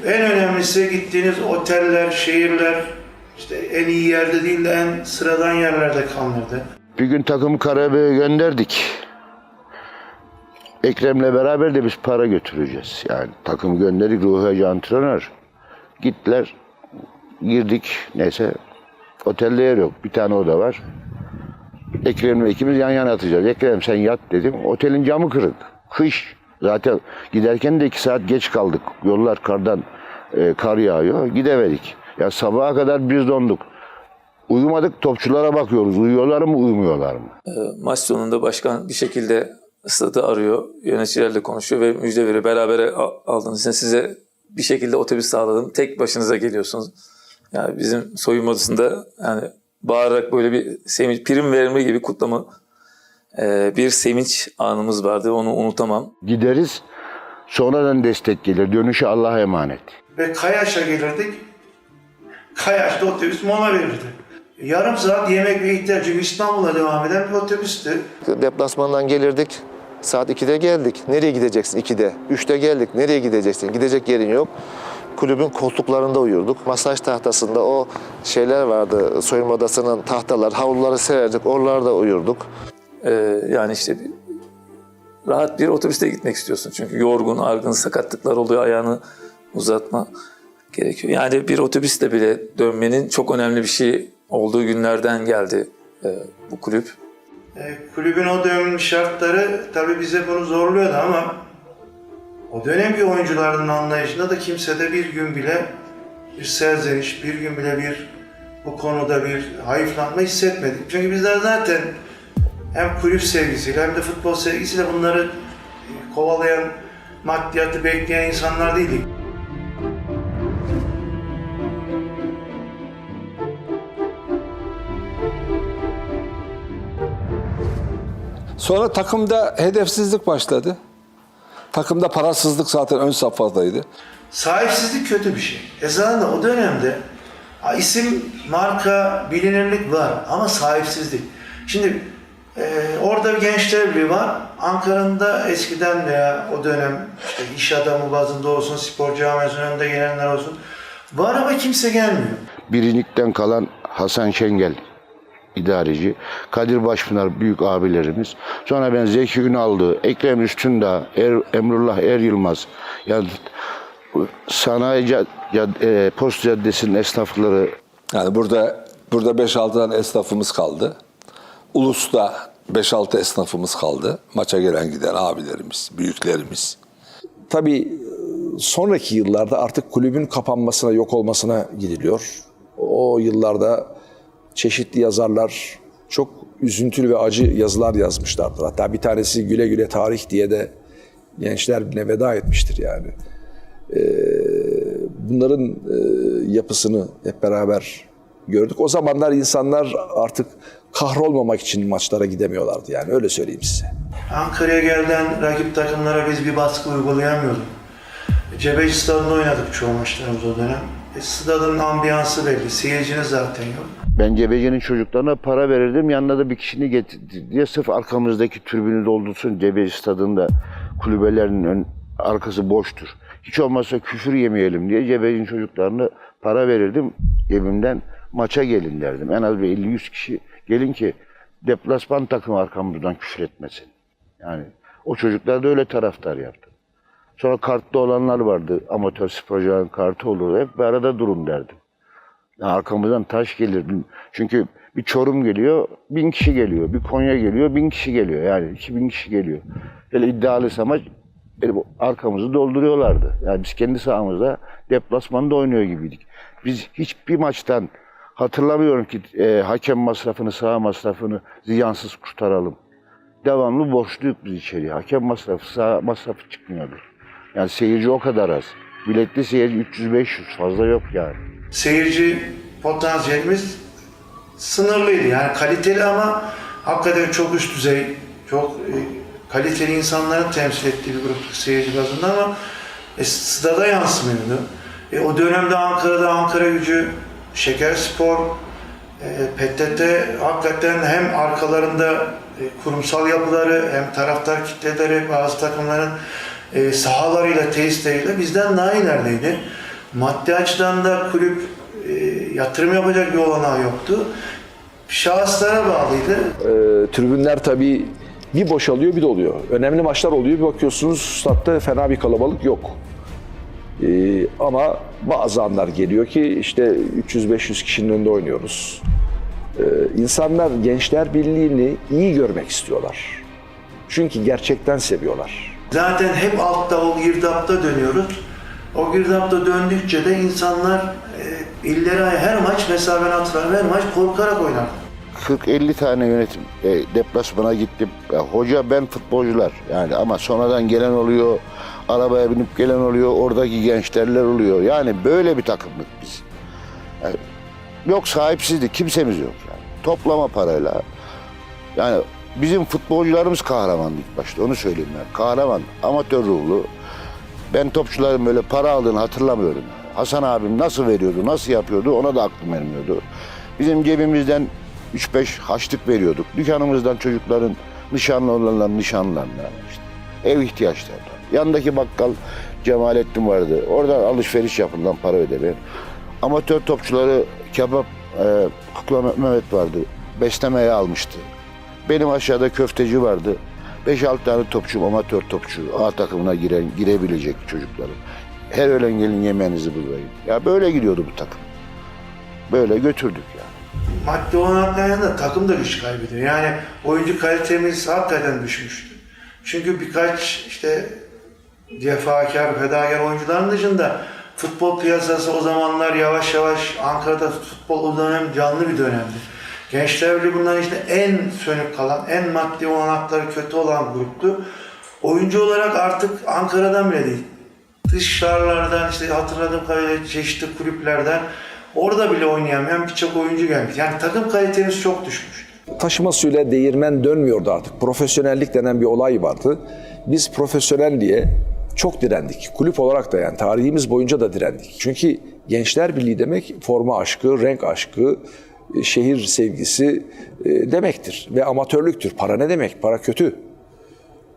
En önemlisi gittiğiniz oteller, şehirler işte en iyi yerde değil de en sıradan yerlerde kalırdı. Bir gün takımı Karabük'e gönderdik. Ekrem'le beraber de biz para götüreceğiz. Yani takımı gönderdik, Ruhi Hoca antrenör. Gittiler, girdik, neyse otelde yer yok. Bir tane oda var. Ekrem'le ikimiz yan yana yatacağız. Ekrem sen yat dedim. Otelin camı kırık. Kış. Zaten giderken de 2 saat geç kaldık. Yollar kardan, kar yağıyor. Gidemedik. Ya sabaha kadar biz donduk. Uyumadık, topçulara bakıyoruz. Uyuyorlar mı, uyumuyorlar mı? Maç sonunda başkan bir şekilde stadı arıyor, yöneticilerle konuşuyor ve müjde veriyor. Berabere aldığınız için size bir şekilde otobüs sağladım. Tek başınıza geliyorsunuz. Yani bizim soyunma odasında yani bağırarak böyle bir sevinç, prim verme gibi kutlama bir sevinç anımız vardı. Onu unutamam. Gideriz, sonradan destek gelir. Dönüşü Allah'a emanet. Ve Kayaş'a gelirdik. Kayaş'ta otobüs mola verirdi. Yarım saat yemek ve ihtiyaç. Çünkü İstanbul'a devam eden bir otobüstü. Deplasmandan gelirdik. Saat 2'de geldik. Nereye gideceksin 2'de? 3'te geldik. Nereye gideceksin? Gidecek yerin yok. Kulübün koltuklarında uyurduk. Masaj tahtasında o şeyler vardı. Soyunma odasının tahtalar, havluları sererdik. Oralarda uyurduk. Yani işte rahat bir otobüste gitmek istiyorsun. Çünkü yorgun, argın, sakatlıklar oluyor. Ayağını uzatma gerekiyor. Yani bir otobüste bile dönmenin çok önemli bir şey olduğu günlerden geldi bu kulüp. Kulübün o dönem şartları tabii bize bunu zorluyordu ama o dönemki oyuncuların anlayışında da kimsede bir gün bile bir serzeniş, bir gün bile bir bu konuda bir hayıflanma hissetmedik. Çünkü bizler zaten hem kulüp sevgisiyle hem de futbol sevgisiyle bunları kovalayan, maddiyatı bekleyen insanlar değildik. Sonra takımda hedefsizlik başladı. Takımda parasızlık zaten ön safhadaydı. Sahipsizlik kötü bir şey. Esasında o dönemde isim, marka, bilinirlik var ama sahipsizlik. Şimdi orada bir gençler birliği var. Ankara'nın da eskiden veya o dönem işte iş adamı bazında olsun, spor camiasının önünde gelenler olsun var ama kimse gelmiyor. Birincilikten kalan Hasan Şengel idareci, Kadir Başpınar büyük abilerimiz. Sonra ben Zeki Ünal'dı, Ekrem Üstündağ, Emrullah Er Yılmaz. Yani sanayi Post Caddesi'nin esnafları. Yani burada 5-6 tane esnafımız kaldı. Ulus'ta 5-6 esnafımız kaldı. Maça gelen giden abilerimiz, büyüklerimiz. Tabii sonraki yıllarda artık kulübün kapanmasına, yok olmasına gidiliyor. O yıllarda çeşitli yazarlar çok üzüntülü ve acı yazılar yazmışlardır. Hatta bir tanesi Güle Güle Tarih diye de Gençler Birliği'ne veda etmiştir yani. Bunların yapısını hep beraber gördük. O zamanlar insanlar artık kahrolmamak için maçlara gidemiyorlardı yani öyle söyleyeyim size. Ankara'ya gelen rakip takımlara biz bir baskı uygulayamıyorduk. Cebeci Stadı'nda oynadık çoğu maçlarımız o dönem. Stadın ambiyansı belli, seyirciniz zaten yok. Ben Cebeci'nin çocuklarına para verirdim, yanına da bir kişini getirdi diye sırf arkamızdaki tribünü doldursun. Cebeci Stadı'nda kulübelerinin arkası boştur. Hiç olmazsa küfür yemeyelim diye Cebeci'nin çocuklarına para verirdim. Cebimden maça gelin derdim. En az bir 50-100 kişi gelin ki deplasman takımı arkamızdan küfür etmesin. Yani o çocuklar da öyle taraftar yaptı. Sonra kartlı olanlar vardı. Amatör sporcuların kartı olurdu. Hep bir arada durun derdim. Yani arkamızdan taş gelir. Çünkü bir Çorum geliyor, 1000 kişi geliyor. Bir Konya geliyor, 1000 kişi geliyor. Yani 2000 kişi geliyor. Hele iddialıysa maç arkamızı dolduruyorlardı. Yani biz kendi sahamızda deplasmanda oynuyor gibiydik. Biz hiçbir maçtan hatırlamıyorum ki hakem masrafını, saha masrafını ziyansız kurtaralım. Devamlı borçluyuk biz içeriye. Hakem masrafı, saha masrafı çıkmıyordu. Yani seyirci o kadar az. Biletli seyirci 300-500 fazla yok yani. Seyirci potansiyelimiz sınırlıydı. Yani kaliteli ama hakikaten çok üst düzey, çok kaliteli insanların temsil ettiği bir gruptuk seyirci bazında ama stada yansımıyordu. O dönemde Ankara'da Ankaragücü, Şekerspor, PTT hakikaten hem arkalarında kurumsal yapıları hem taraftar kitleleri bazı takımların sahalarıyla, tesisleriyle bizden daha ilerideydi. Maddi açıdan da kulüp yatırım yapacak bir olanağı yoktu. Şahıslara bağlıydı. Tribünler tabii bir boşalıyor bir doluyor. Önemli maçlar oluyor bir bakıyorsunuz statta fena bir kalabalık yok. Ama bazı anlar geliyor ki işte 300-500 kişinin önünde oynuyoruz. İnsanlar Gençler Birliği'ni iyi görmek istiyorlar. Çünkü gerçekten seviyorlar. Zaten hep altta o girdapta dönüyoruz. O girdapta döndükçe de insanlar illere her maç mesafen atılar, her maç korkarak oynar. 40-50 tane yönetim deplasmana gittim. Ya, hoca ben futbolcular yani ama sonradan gelen oluyor, arabaya binip gelen oluyor, oradaki gençlerler oluyor. Yani böyle bir takımlık biz. Yani, yok sahipsizlik, kimsemiz yok yani. Toplama parayla. Yani bizim futbolcularımız kahramandı ilk başta, onu söyleyeyim ben. Kahraman, amatör ruhlu. Ben topçuların böyle para aldığını hatırlamıyorum. Hasan abim nasıl veriyordu, nasıl yapıyordu ona da aklım ermiyordu. Bizim cebimizden 3-5 harçlık veriyorduk. Dükkanımızdan çocukların nişanlı olanların nişanlarına, işte, ev ihtiyaçları. Yanındaki bakkal Cemalettin vardı. Oradan alışveriş yapılan para ödeme. Amatör topçuları kebap, Kukla Mehmet vardı. Beslemeye almıştı. Benim aşağıda köfteci vardı. 5-6 tane topçu, amatör topçu, A takımına girebilecek çocuklarım. Her öğlen gelin yemeğinizi bulayım. Ya böyle gidiyordu bu takım. Böyle götürdük yani. Maddi olanaklarında da takım da güç kaybediyor. Yani oyuncu kalitemiz hakikaten düşmüştü. Çünkü birkaç işte cefakar, fedakar oyuncuların dışında futbol piyasası o zamanlar yavaş yavaş Ankara'da futbol o dönem canlı bir dönemdi. Gençler Birliği bunların işte en sönük kalan, en maddi olanakları kötü olan gruptu. Oyuncu olarak artık Ankara'dan bile değil, dışarılardan işte hatırladığım kadarıyla çeşitli kulüplerden orada bile oynayamayan birçok oyuncu gelmiş. Yani takım kalitemiz çok düşmüş. Taşıma suyla değirmen dönmüyordu artık. Profesyonellik denen bir olay vardı. Biz profesyonelliğe çok direndik. Kulüp olarak da yani tarihimiz boyunca da direndik. Çünkü Gençler Birliği demek forma aşkı, renk aşkı, şehir sevgisi demektir. Ve amatörlüktür. Para ne demek? Para kötü.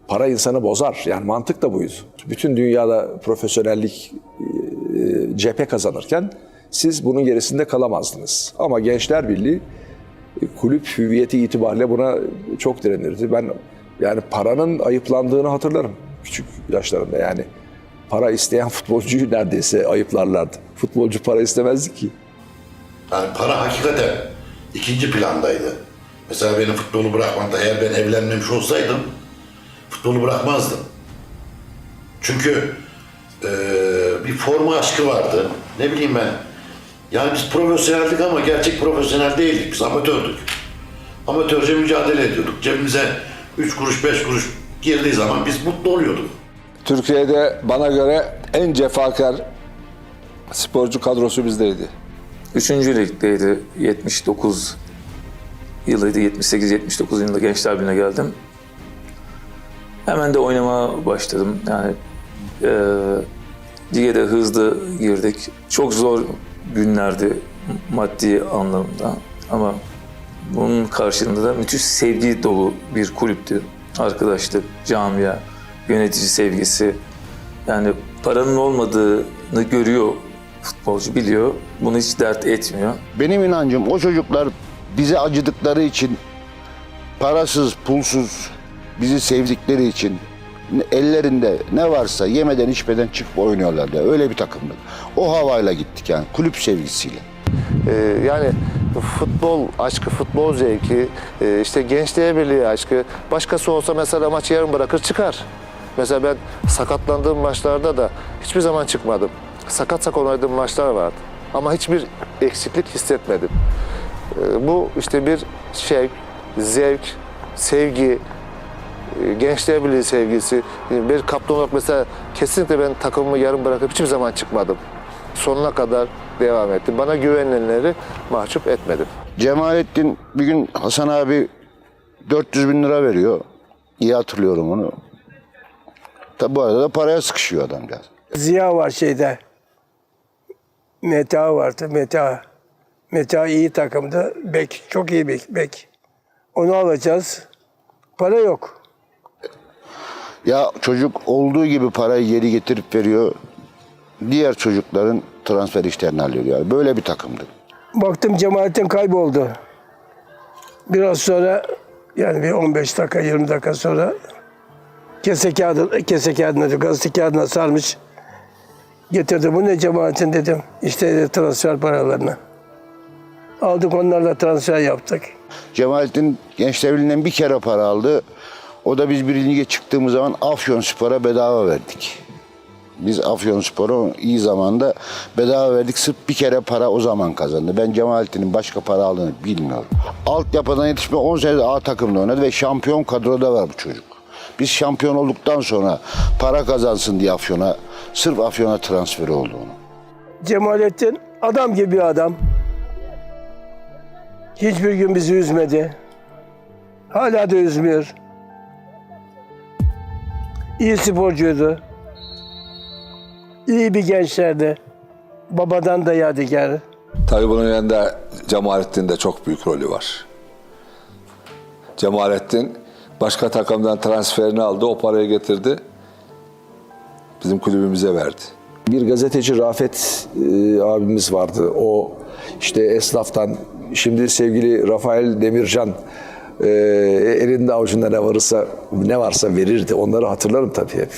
Para insanı bozar. Yani mantık da buydu. Bütün dünyada profesyonellik cephe kazanırken siz bunun gerisinde kalamazdınız. Ama Gençler Birliği kulüp hüviyeti itibariyle buna çok direnirdi. Ben yani paranın ayıplandığını hatırlarım küçük yaşlarımda. Yani para isteyen futbolcuyu neredeyse ayıplarlardı. Futbolcu para istemezdi ki. Yani para hakikaten ikinci plandaydı. Mesela benim futbolu bırakmamda eğer ben evlenmemiş olsaydım futbolu bırakmazdım. Çünkü bir forma aşkı vardı. Ne bileyim ben. Yani biz profesyoneldik ama gerçek profesyonel değildik. Biz amatördük. Amatörce mücadele ediyorduk. Cebimize 3 kuruş 5 kuruş girdiği zaman biz mutlu oluyorduk. Türkiye'de bana göre en cefakar sporcu kadrosu bizdeydi. 3. ligdeydi. 79 yılıydı. 78-79 yılında Gençler Birliği'ne geldim. Hemen de oynamaya başladım. Yani lige de hızlı girdik. Çok zor günlerdi maddi anlamda. Ama bunun karşılığında da müthiş sevgi dolu bir kulüptü. Arkadaşlık, camia, yönetici sevgisi. Yani paranın olmadığını görüyor futbolcu, biliyor. Bunu hiç dert etmiyor. Benim inancım o çocuklar bize acıdıkları için, parasız, pulsuz bizi sevdikleri için ellerinde ne varsa yemeden içmeden çıkıp oynuyorlardı. Öyle bir takımdı. O havayla gittik yani kulüp sevgisiyle. Yani futbol aşkı, futbol zevki, işte Gençler Birliği aşkı. Başkası olsa mesela maçı yarım bırakır çıkar. Mesela ben sakatlandığım maçlarda da hiçbir zaman çıkmadım. Sakat oynadığım maçlar vardı. Ama hiçbir eksiklik hissetmedim. Bu işte bir zevk, sevgi, Gençler Birliği sevgisi. Bir kaptan olarak mesela kesinlikle ben takımımı yarım bırakıp hiçbir zaman çıkmadım. Sonuna kadar devam ettim. Bana güvenilenleri mahcup etmedim. Cemalettin bir gün Hasan abi 400 bin lira veriyor. İyi hatırlıyorum onu. Tabi bu arada da paraya sıkışıyor adamcağız. Ziya var şeyde. Meta vardı, Meta. Meta iyi takımdı. Bek, çok iyi bek. Onu alacağız. Para yok. Ya çocuk olduğu gibi parayı geri getirip veriyor. Diğer çocukların transfer işlerini hallediyor. Yani böyle bir takımdı. Baktım Cemalettin kayboldu. Biraz sonra, yani bir 15 dakika, 20 dakika sonra kese kağıdına, gazete kağıdına sarmış. Getirdi. Bu ne Cemalettin dedim. İşte transfer paralarını. Aldık, onlarla transfer yaptık. Cemalettin Gençler Birliği'nden bir kere para aldı. O da biz bir lige çıktığımız zaman Afyonspor'a bedava verdik. Biz Afyonspor'a iyi zamanda bedava verdik. Sırf bir kere para o zaman kazandı. Ben Cemalettin'in başka para aldığını bilmiyorum. Altyapıdan yetişme 10 senede A takımda oynadı ve şampiyon kadroda var bu çocuk. Biz şampiyon olduktan sonra para kazansın diye sırf Afyon'a transferi oldu onun. Cemalettin adam gibi bir adam. Hiçbir gün bizi üzmedi. Hala da üzmüyor. İyi sporcuydu. İyi bir gençlerdi. Babadan da yadigar. Tabii bunun yanında Cemalettin'de çok büyük rolü var. Cemalettin başka takımdan transferini aldı, o parayı getirdi. Bizim kulübümüze verdi. Bir gazeteci Rafet abimiz vardı. O işte esnaftan, şimdi sevgili Rafael Demircan elinde avucunda ne varsa verirdi. Onları hatırlarım tabii hep.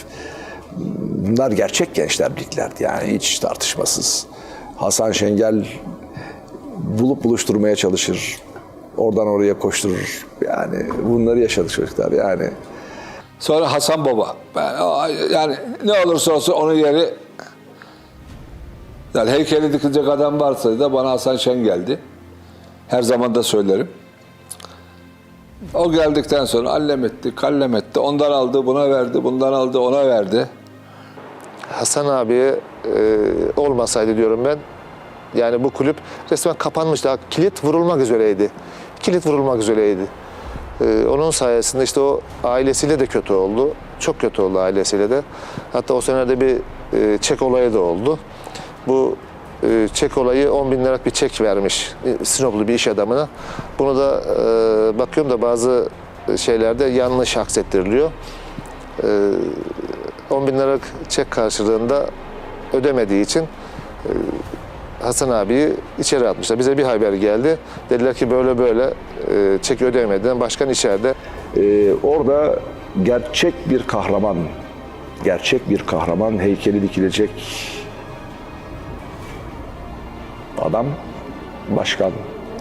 Bunlar gerçek Gençler Birliklerdi yani, hiç tartışmasız. Hasan Şengel bulup buluşturmaya çalışır. Oradan oraya koşturur. Yani bunları yaşadık çocuklar yani. Sonra Hasan Baba. Yani ne olursa olsun onun yeri, yani heykeli dikilecek adam varsa da bana Hasan Şen geldi. Her zaman da söylerim. O geldikten sonra allem etti, kallem etti. Ondan aldı, buna verdi, bundan aldı, ona verdi. Hasan abi olmasaydı diyorum ben, yani bu kulüp resmen kapanmıştı. Kilit vurulmak üzereydi. Onun sayesinde işte o ailesiyle de kötü oldu. Çok kötü oldu ailesiyle de. Hatta o senelerde bir çek olayı da oldu. Bu çek olayı 10 bin liralık bir çek vermiş Sinoplu bir iş adamına. Bunu da bakıyorum da bazı şeylerde yanlış aksettiriliyor. 10 bin liralık çek karşılığında ödemediği için Hasan abiyi içeri atmışlar. Bize bir haber geldi. Dediler ki böyle çek ödemediğinden başkan içeride. Orada gerçek bir kahraman heykeli dikilecek adam Başkan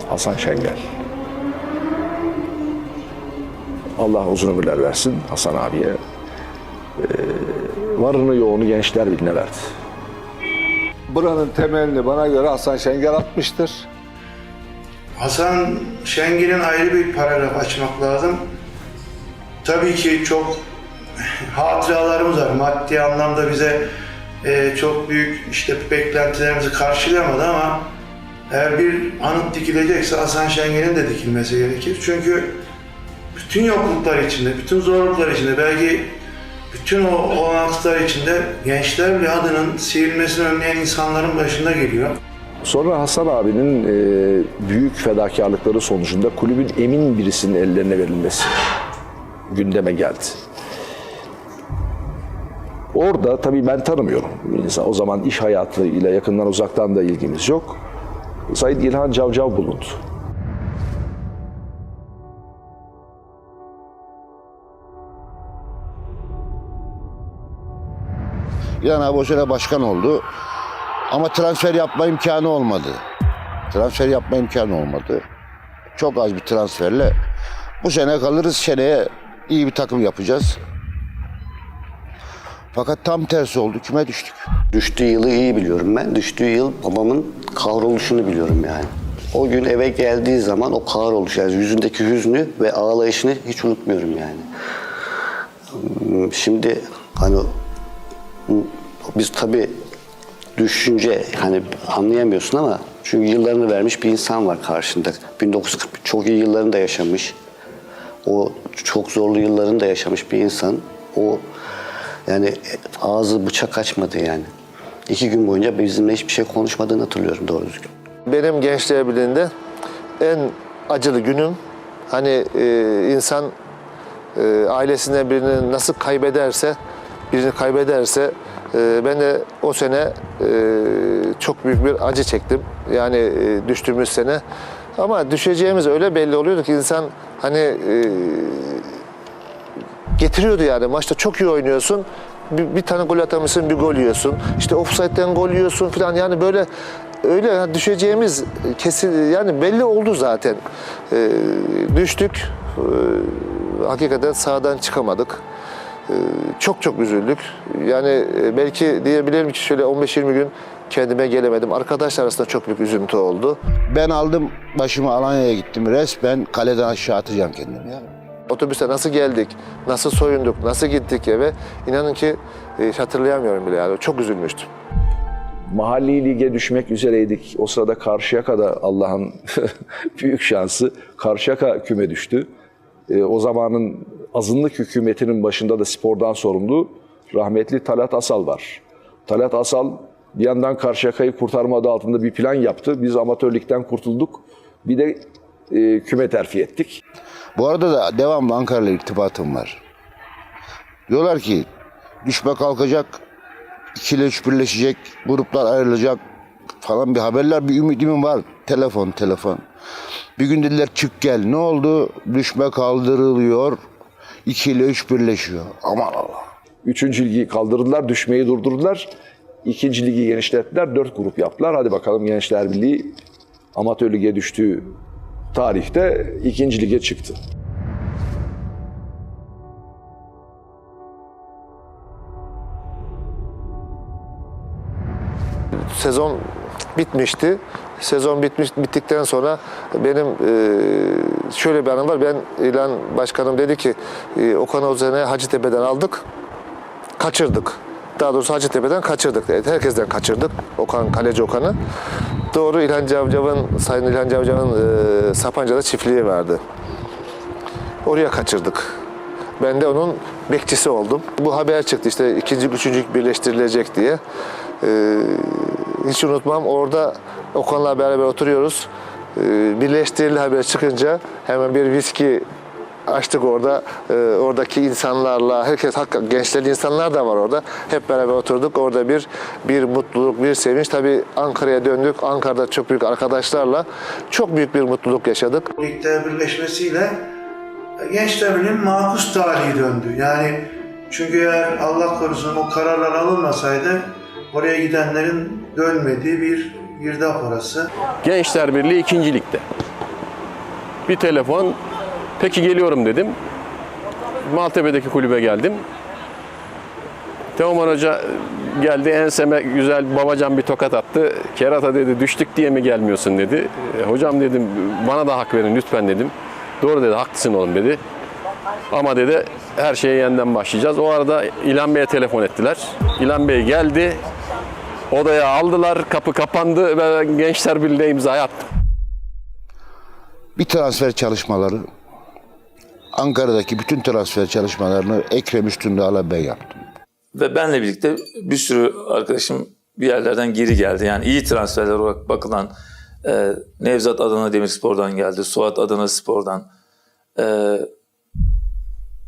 Hasan Şengel. Allah uzun ömürler versin Hasan abiye. Varını yoğunu Gençler Birliği'ne verdi. Buranın temelini bana göre Hasan Şengel atmıştır. Hasan Şengel'in ayrı bir paragraf açmak lazım. Tabii ki çok hatıralarımız var. Maddi anlamda bize çok büyük işte beklentilerimizi karşılayamadı ama eğer bir anıt dikilecekse Hasan Şengel'in de dikilmesi gerekir. Çünkü bütün yokluklar içinde, bütün zorluklar içinde, belki bütün o olanaklar içinde Gençler Birliği adının silinmesini önleyen insanların başında geliyor. Sonra Hasan abinin büyük fedakarlıkları sonucunda kulübün emin birisinin ellerine verilmesi gündeme geldi. Orada tabii ben tanımıyorum. O zaman iş hayatıyla yakından uzaktan da ilgimiz yok. Said İlhan Cavcav bulundu. İlhan abi o sene başkan oldu. Ama transfer yapma imkanı olmadı. Çok az bir transferle. Bu sene kalırız, seneye iyi bir takım yapacağız. Fakat tam tersi oldu, küme düştük. Düştüğü yılı iyi biliyorum ben. Düştüğü yıl babamın kahroluşunu biliyorum yani. O gün eve geldiği zaman o kahroluş, yani yüzündeki hüznü ve ağlayışını hiç unutmuyorum yani. Şimdi hani biz tabii düşünce hani anlayamıyorsun ama çünkü yıllarını vermiş bir insan var karşında. 1940 çok iyi yıllarını da yaşamış. O çok zorlu yıllarını da yaşamış bir insan. O yani ağzı bıçak açmadı yani. 2 gün boyunca bizimle hiçbir şey konuşmadığını hatırlıyorum doğru düzgün. Benim Gençler Birliği'nde en acılı günüm, hani insan ailesinden birini nasıl birini kaybederse ben de o sene çok büyük bir acı çektim. Yani düştüğümüz sene. Ama düşeceğimiz öyle belli oluyordu ki insan hani getiriyordu yani. Maçta çok iyi oynuyorsun. Bir tane gol atamışsın, bir gol yiyorsun. İşte offside'den gol yiyorsun falan. Yani böyle öyle yani düşeceğimiz kesin yani belli oldu zaten. Düştük. Hakikaten sahadan çıkamadık. Çok üzüldük. Yani belki diyebilirim ki şöyle 15-20 gün kendime gelemedim. Arkadaşlar arasında çok büyük üzüntü oldu. Ben aldım başımı Alanya'ya gittim. Resmen kaleden aşağı atacağım kendimi. Ya. Otobüste nasıl geldik, nasıl soyunduk, nasıl gittik eve inanın ki hatırlayamıyorum bile yani. Çok üzülmüştüm. Mahalli lige düşmek üzereydik. O sırada Karşıyaka'da Allah'ın büyük şansı Karşıyaka küme düştü. O zamanın azınlık hükümetinin başında da spordan sorumlu rahmetli Talat Asal var. Talat Asal bir yandan Karşıyaka'yı kurtarma adı altında bir plan yaptı. Biz amatörlükten kurtulduk. Bir de küme terfi ettik. Bu arada da devamlı Ankara'yla irtibatım var. Diyorlar ki düşme kalkacak, 2 ile 3 birleşecek, gruplar ayrılacak falan bir haberler, bir ümidim var. Telefon. Bir gün dediler çık gel. Ne oldu? Düşme kaldırılıyor, 2 ile 3 birleşiyor. Aman Allah. 3. ligi kaldırdılar, düşmeyi durdurdular. 2. ligi genişlettiler, 4 grup yaptılar. Hadi bakalım Gençler Birliği amatör lige düştüğü tarihte 2. lige çıktı. Sezon bitmişti. Sezon bittikten sonra benim şöyle bir anım var. Ben İlhan Başkanım dedi ki Okan Özen'i Hacettepe'den aldık, kaçırdık. Daha doğrusu Hacettepe'den kaçırdık. Evet, herkesten kaçırdık. Kaleci Okan'ı. Doğru Sayın İlhan Cavcav'ın Sapanca'da çiftliği vardı. Oraya kaçırdık. Ben de onun bekçisi oldum. Bu haber çıktı işte 2. 3. birleştirilecek diye. Hiç unutmam, orada Okan'la beraber oturuyoruz. Birleştirildi haber çıkınca hemen bir viski açtık orada. Oradaki insanlarla, herkes gençler insanlar da var orada. Hep beraber oturduk. Orada bir mutluluk, bir sevinç. Tabii Ankara'ya döndük. Ankara'da çok büyük arkadaşlarla çok büyük bir mutluluk yaşadık. Ligler birleşmesiyle Gençler Birliği'nin makus tarihi döndü. Yani çünkü eğer Allah korusun o kararlar alınmasaydı oraya gidenlerin dönmediği bir girdap orası. Gençler Birliği 2. ligde. Bir telefon, peki geliyorum dedim. Maltepe'deki kulübe geldim. Teoman Hoca geldi, enseme güzel babacan bir tokat attı. Kerata dedi, düştük diye mi gelmiyorsun dedi. Hocam dedim, bana da hak verin lütfen dedim. Doğru dedi, haklısın oğlum dedi. Ama dedi, her şeye yeniden başlayacağız. O arada İlhan Bey'e telefon ettiler. İlhan Bey geldi, odaya aldılar, kapı kapandı ve Gençler Birliği'ne imza attım. Bir transfer çalışmaları, Ankara'daki bütün transfer çalışmalarını Ekrem Üstündağ'la ben yaptım. Ve benle birlikte bir sürü arkadaşım bir yerlerden geri geldi. Yani iyi transferler olarak bakılan Nevzat Adana Demirspor'dan geldi, Suat Adana Spor'dan,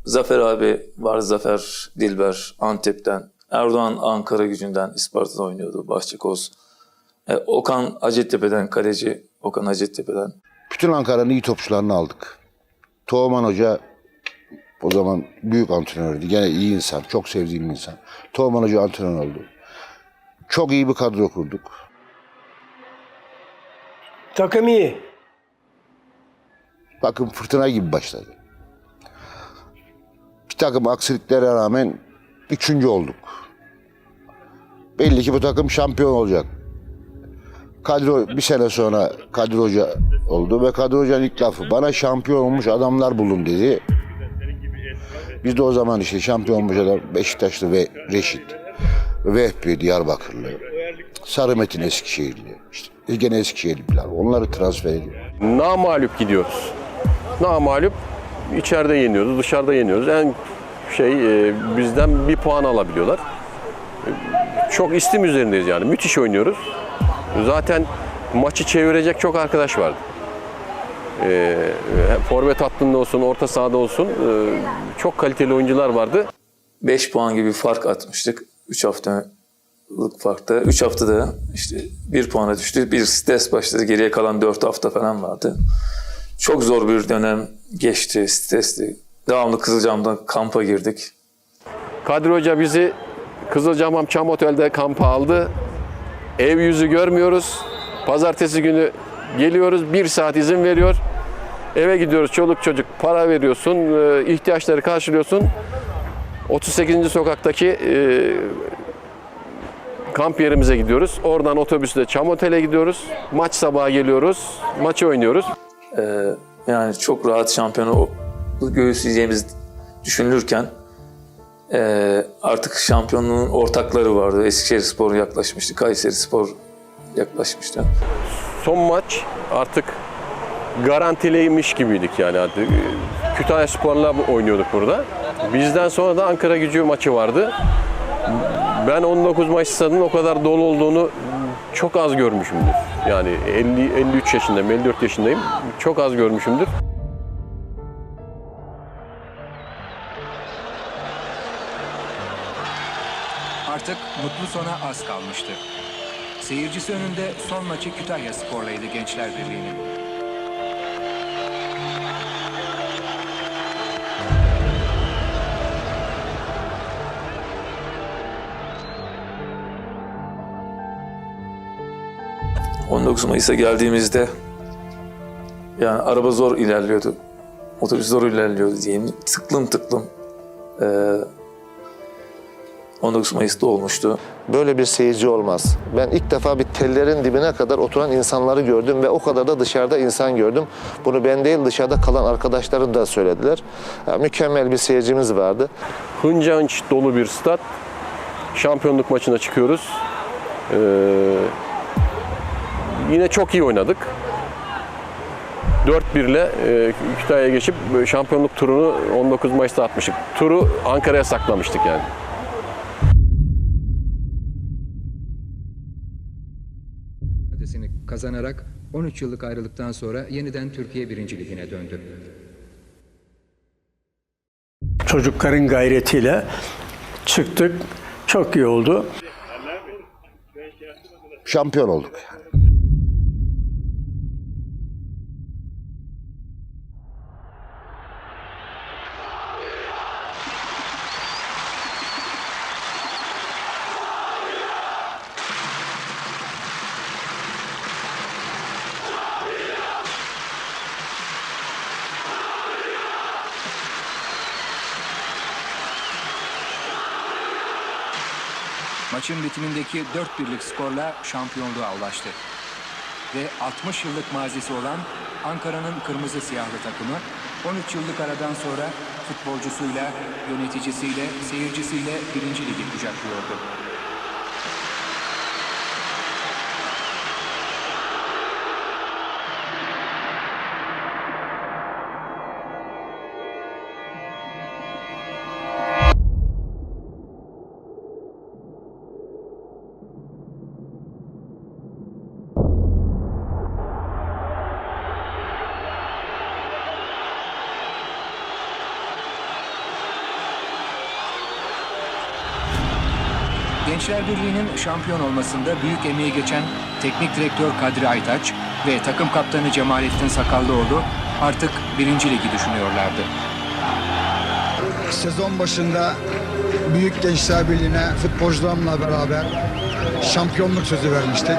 Zafer abi var, Zafer Dilber Antep'ten, Erdoğan Ankara Gücü'nden, Isparta'da oynuyordu, Bahçekoz. Okan Hacettepe'den, kaleci Okan Hacettepe'den. Bütün Ankara'nın iyi topçularını aldık. Teoman Hoca o zaman büyük antrenördü. Gene iyi insan, çok sevdiğim insan. Teoman Hoca antrenör oldu. Çok iyi bir kadro kurduk. Takım iyi. Bakın fırtına gibi başladı. Bir takım aksiliklere rağmen 3. olduk. Belli ki bu takım şampiyon olacak. Bir sene sonra Kadir Hoca oldu ve Kadir Hoca'nın ilk lafı bana şampiyon olmuş adamlar bulun dedi. Biz de o zaman işte şampiyon olmuş adam Beşiktaşlı ve Reşit, Vehbi Diyarbakırlı, Sarı Metin Eskişehirli, işte gene Eskişehirliler, onları transfer ediyor. Namağlup gidiyoruz. Namağlup içeride yeniyoruz, dışarıda yeniyoruz. En bizden 1 puan alabiliyorlar. çok istim üzerindeyiz yani. Müthiş oynuyoruz. Zaten maçı çevirecek çok arkadaş vardı. Forvet hattında olsun, orta sahada olsun çok kaliteli oyuncular vardı. 5 puan gibi fark atmıştık 3 haftalık farkta. 3 haftada işte 1 puana düştü. Bir stres başladı. Geriye kalan 4 hafta falan vardı. Çok zor bir dönem geçti, stresli. Devamlı Kızılcahamam'dan kampa girdik. Kadri Hoca bizi Kızılcahamam Çam Otel'de kampa aldı. Ev yüzü görmüyoruz. Pazartesi günü geliyoruz. 1 saat izin veriyor. Eve gidiyoruz. Çoluk çocuk para veriyorsun. İhtiyaçları karşılıyorsun. 38. sokaktaki kamp yerimize gidiyoruz. Oradan otobüsle Çam Otel'e gidiyoruz. Maç sabahı geliyoruz. Maçı oynuyoruz. Yani çok rahat şampiyonu göğüsleyeceğimiz düşünülürken artık şampiyonluğun ortakları vardı. Eskişehirspor yaklaşmıştı. Kayserispor yaklaşmıştı. Son maç artık garantiliymiş gibiydik yani. Artık Kütahyaspor'la oynuyorduk burada. Bizden sonra da Ankaragücü maçı vardı. Ben 19 Mayıs stadının o kadar dolu olduğunu çok az görmüşümdür. Yani 53 yaşındayım, 54 yaşındayım. Çok az görmüşümdür. Artık mutlu sona az kalmıştı. Seyircisi önünde son maçı Kütahyaspor'laydı Gençler Birliği'nin. ...19 Mayıs'a geldiğimizde... ...yani araba zor ilerliyordu. Otobüs zor ilerliyordu diyeyim. Tıklım tıklım... 19 Mayıs'ta olmuştu. Böyle bir seyirci olmaz. Ben ilk defa bir tellerin dibine kadar oturan insanları gördüm ve o kadar da dışarıda insan gördüm. Bunu ben değil, dışarıda kalan arkadaşlarım da söylediler. Yani mükemmel bir seyircimiz vardı. Hınca hınç dolu bir stat. Şampiyonluk maçına çıkıyoruz. Yine çok iyi oynadık. 4-1 ile Kütahya'ya geçip şampiyonluk turunu 19 Mayıs'ta atmıştık. Turu Ankara'ya saklamıştık yani. Kazanarak 13 yıllık ayrılıktan sonra yeniden Türkiye 1. Ligi'ne döndü. Çocukların gayretiyle çıktık. Çok iyi oldu. Şampiyon olduk. Maçın bitimindeki 4-1'lik skorla şampiyonluğa ulaştı. Ve 60 yıllık mazisi olan Ankara'nın kırmızı siyahlı takımı 13 yıllık aradan sonra futbolcusuyla, yöneticisiyle, seyircisiyle 1. Ligi kucaklıyordu. Gençler Birliği'nin şampiyon olmasında büyük emeği geçen teknik direktör Kadri Aytaç ve takım kaptanı Cemalettin Sakallıoğlu artık 1. Ligi düşünüyorlardı. Sezon başında Büyük Gençler Birliği'ne futbolcularımla beraber şampiyonluk sözü vermiştik.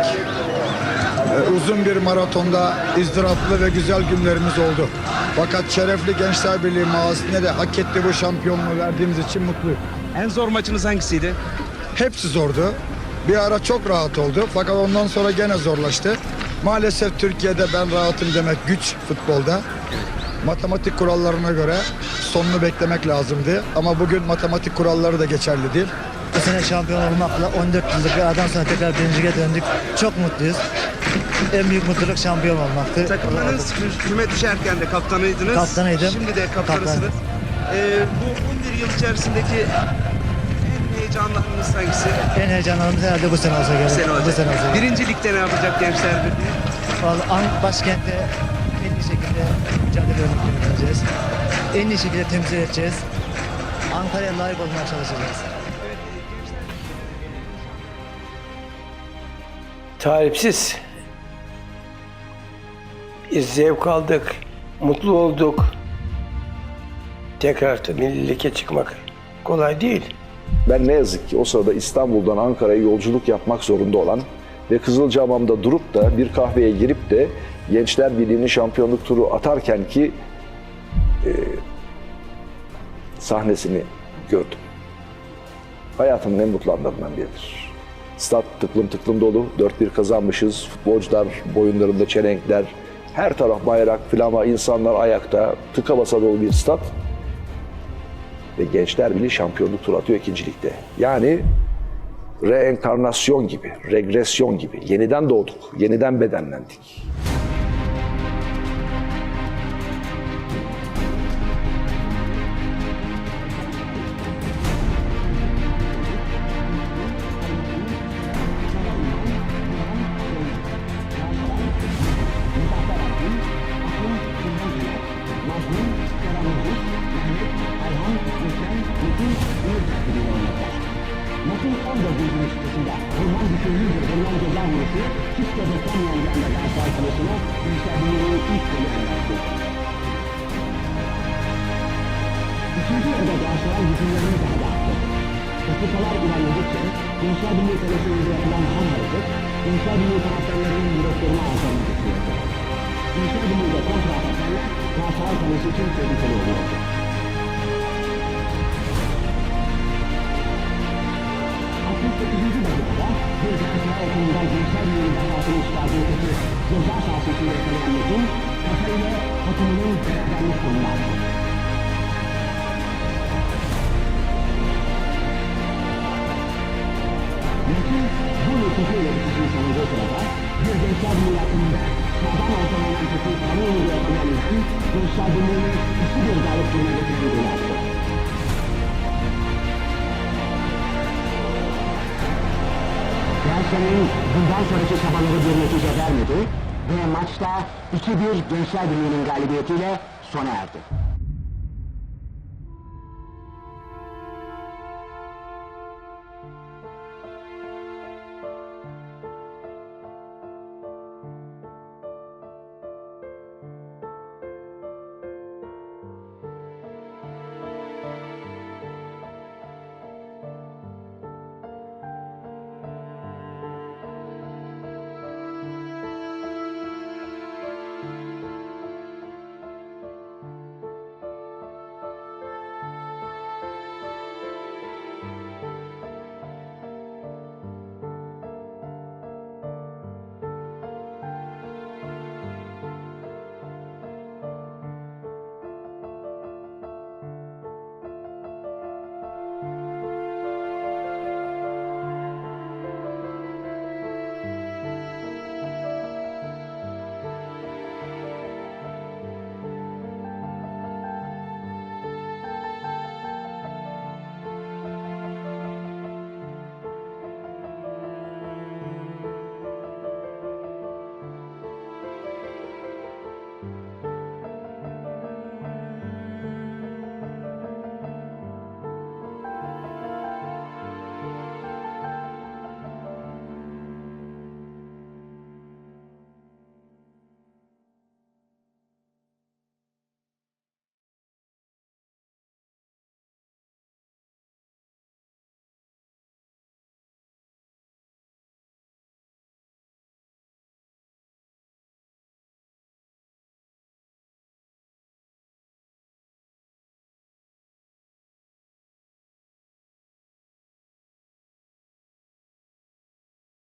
Uzun bir maratonda ızdıraplı ve güzel günlerimiz oldu. Fakat şerefli Gençler Birliği mazisine de hak etti bu şampiyonluğu verdiğimiz için mutluyum. En zor maçınız hangisiydi? Hepsi zordu. Bir ara çok rahat oldu fakat ondan sonra gene zorlaştı. Maalesef Türkiye'de ben rahatım demek güç futbolda. Matematik kurallarına göre sonunu beklemek lazımdı. Ama bugün matematik kuralları da geçerli değil. Bu sene şampiyon olmakla 14 yıllık bir aradan sonra tekrar 1. Lig'e döndük. Çok mutluyuz. En büyük mutluluk şampiyon olmaktı. Takımınız küme düşerken de kaptanıydınız. Kaptanıydım. Şimdi de kaptanısınız. Bu 11 yıl içerisindeki en heyecanlı anınız hangisi? En heyecanlandığımız herhalde bu sene olsa gerek. Bu sene olacak. Bu sene olsa gerek. Birinci ligde ne yapacak Gençler Birliği? Vallahi başkentte en iyi şekilde mücadele edeceğiz. En iyi şekilde temsil edeceğiz. Ankara'ya layık olmaya çalışacağız. Tarifsiz. Biz zevk aldık, mutlu olduk. Tekrar Milli Lig'e çıkmak kolay değil. Ben ne yazık ki o sırada İstanbul'dan Ankara'ya yolculuk yapmak zorunda olan ve Kızılcahamam'da durup da bir kahveye girip de Gençler Birliği'nin şampiyonluk turu atarken ki sahnesini gördüm. Hayatımın en mutlu anlarından biridir. Stat tıklım tıklım dolu, 4-1 kazanmışız, futbolcular boyunlarında çelenkler, her taraf bayrak, flama, insanlar ayakta, tıka basa dolu bir stat. Ve Gençler Birliği şampiyonluk turu atıyor 2. Lig'de. Yani reenkarnasyon gibi, regresyon gibi. Yeniden doğduk, yeniden bedenlendik. İkinci yarıda Galatasaray hücumlarını daha da arttı. Dakikalar ilerledikçe Gençler Birliği kalesinde yapılan her hareket Gençler Birliği taraftarlarının yüreklerini ağzına getiriyordu. Gençler Birliği'de kontra atarlarla Galatasaray kalesi için tehlikeli oluyordu. Dakikada bir Galatasaray okulundan Gençler Birliği'nin hayatını çıkardığı kötü ceza sahası içinde yakalayan Metin kafayla takımının beraberlik konunu aldı. Metin bu netice yöneticinin sonuncu sırada bir Gençler Birliği yakınında sağdan ortalanan kötü Karayolu'da yakalayan Metin Gençler Birliği'ni 2-1 galip duruma getiren golü attı. Galatasaray'ın bundan sonraki çabaları bir netice vermedi ve maçta 2-1 Gençler Birliği'nin galibiyetiyle sona erdi.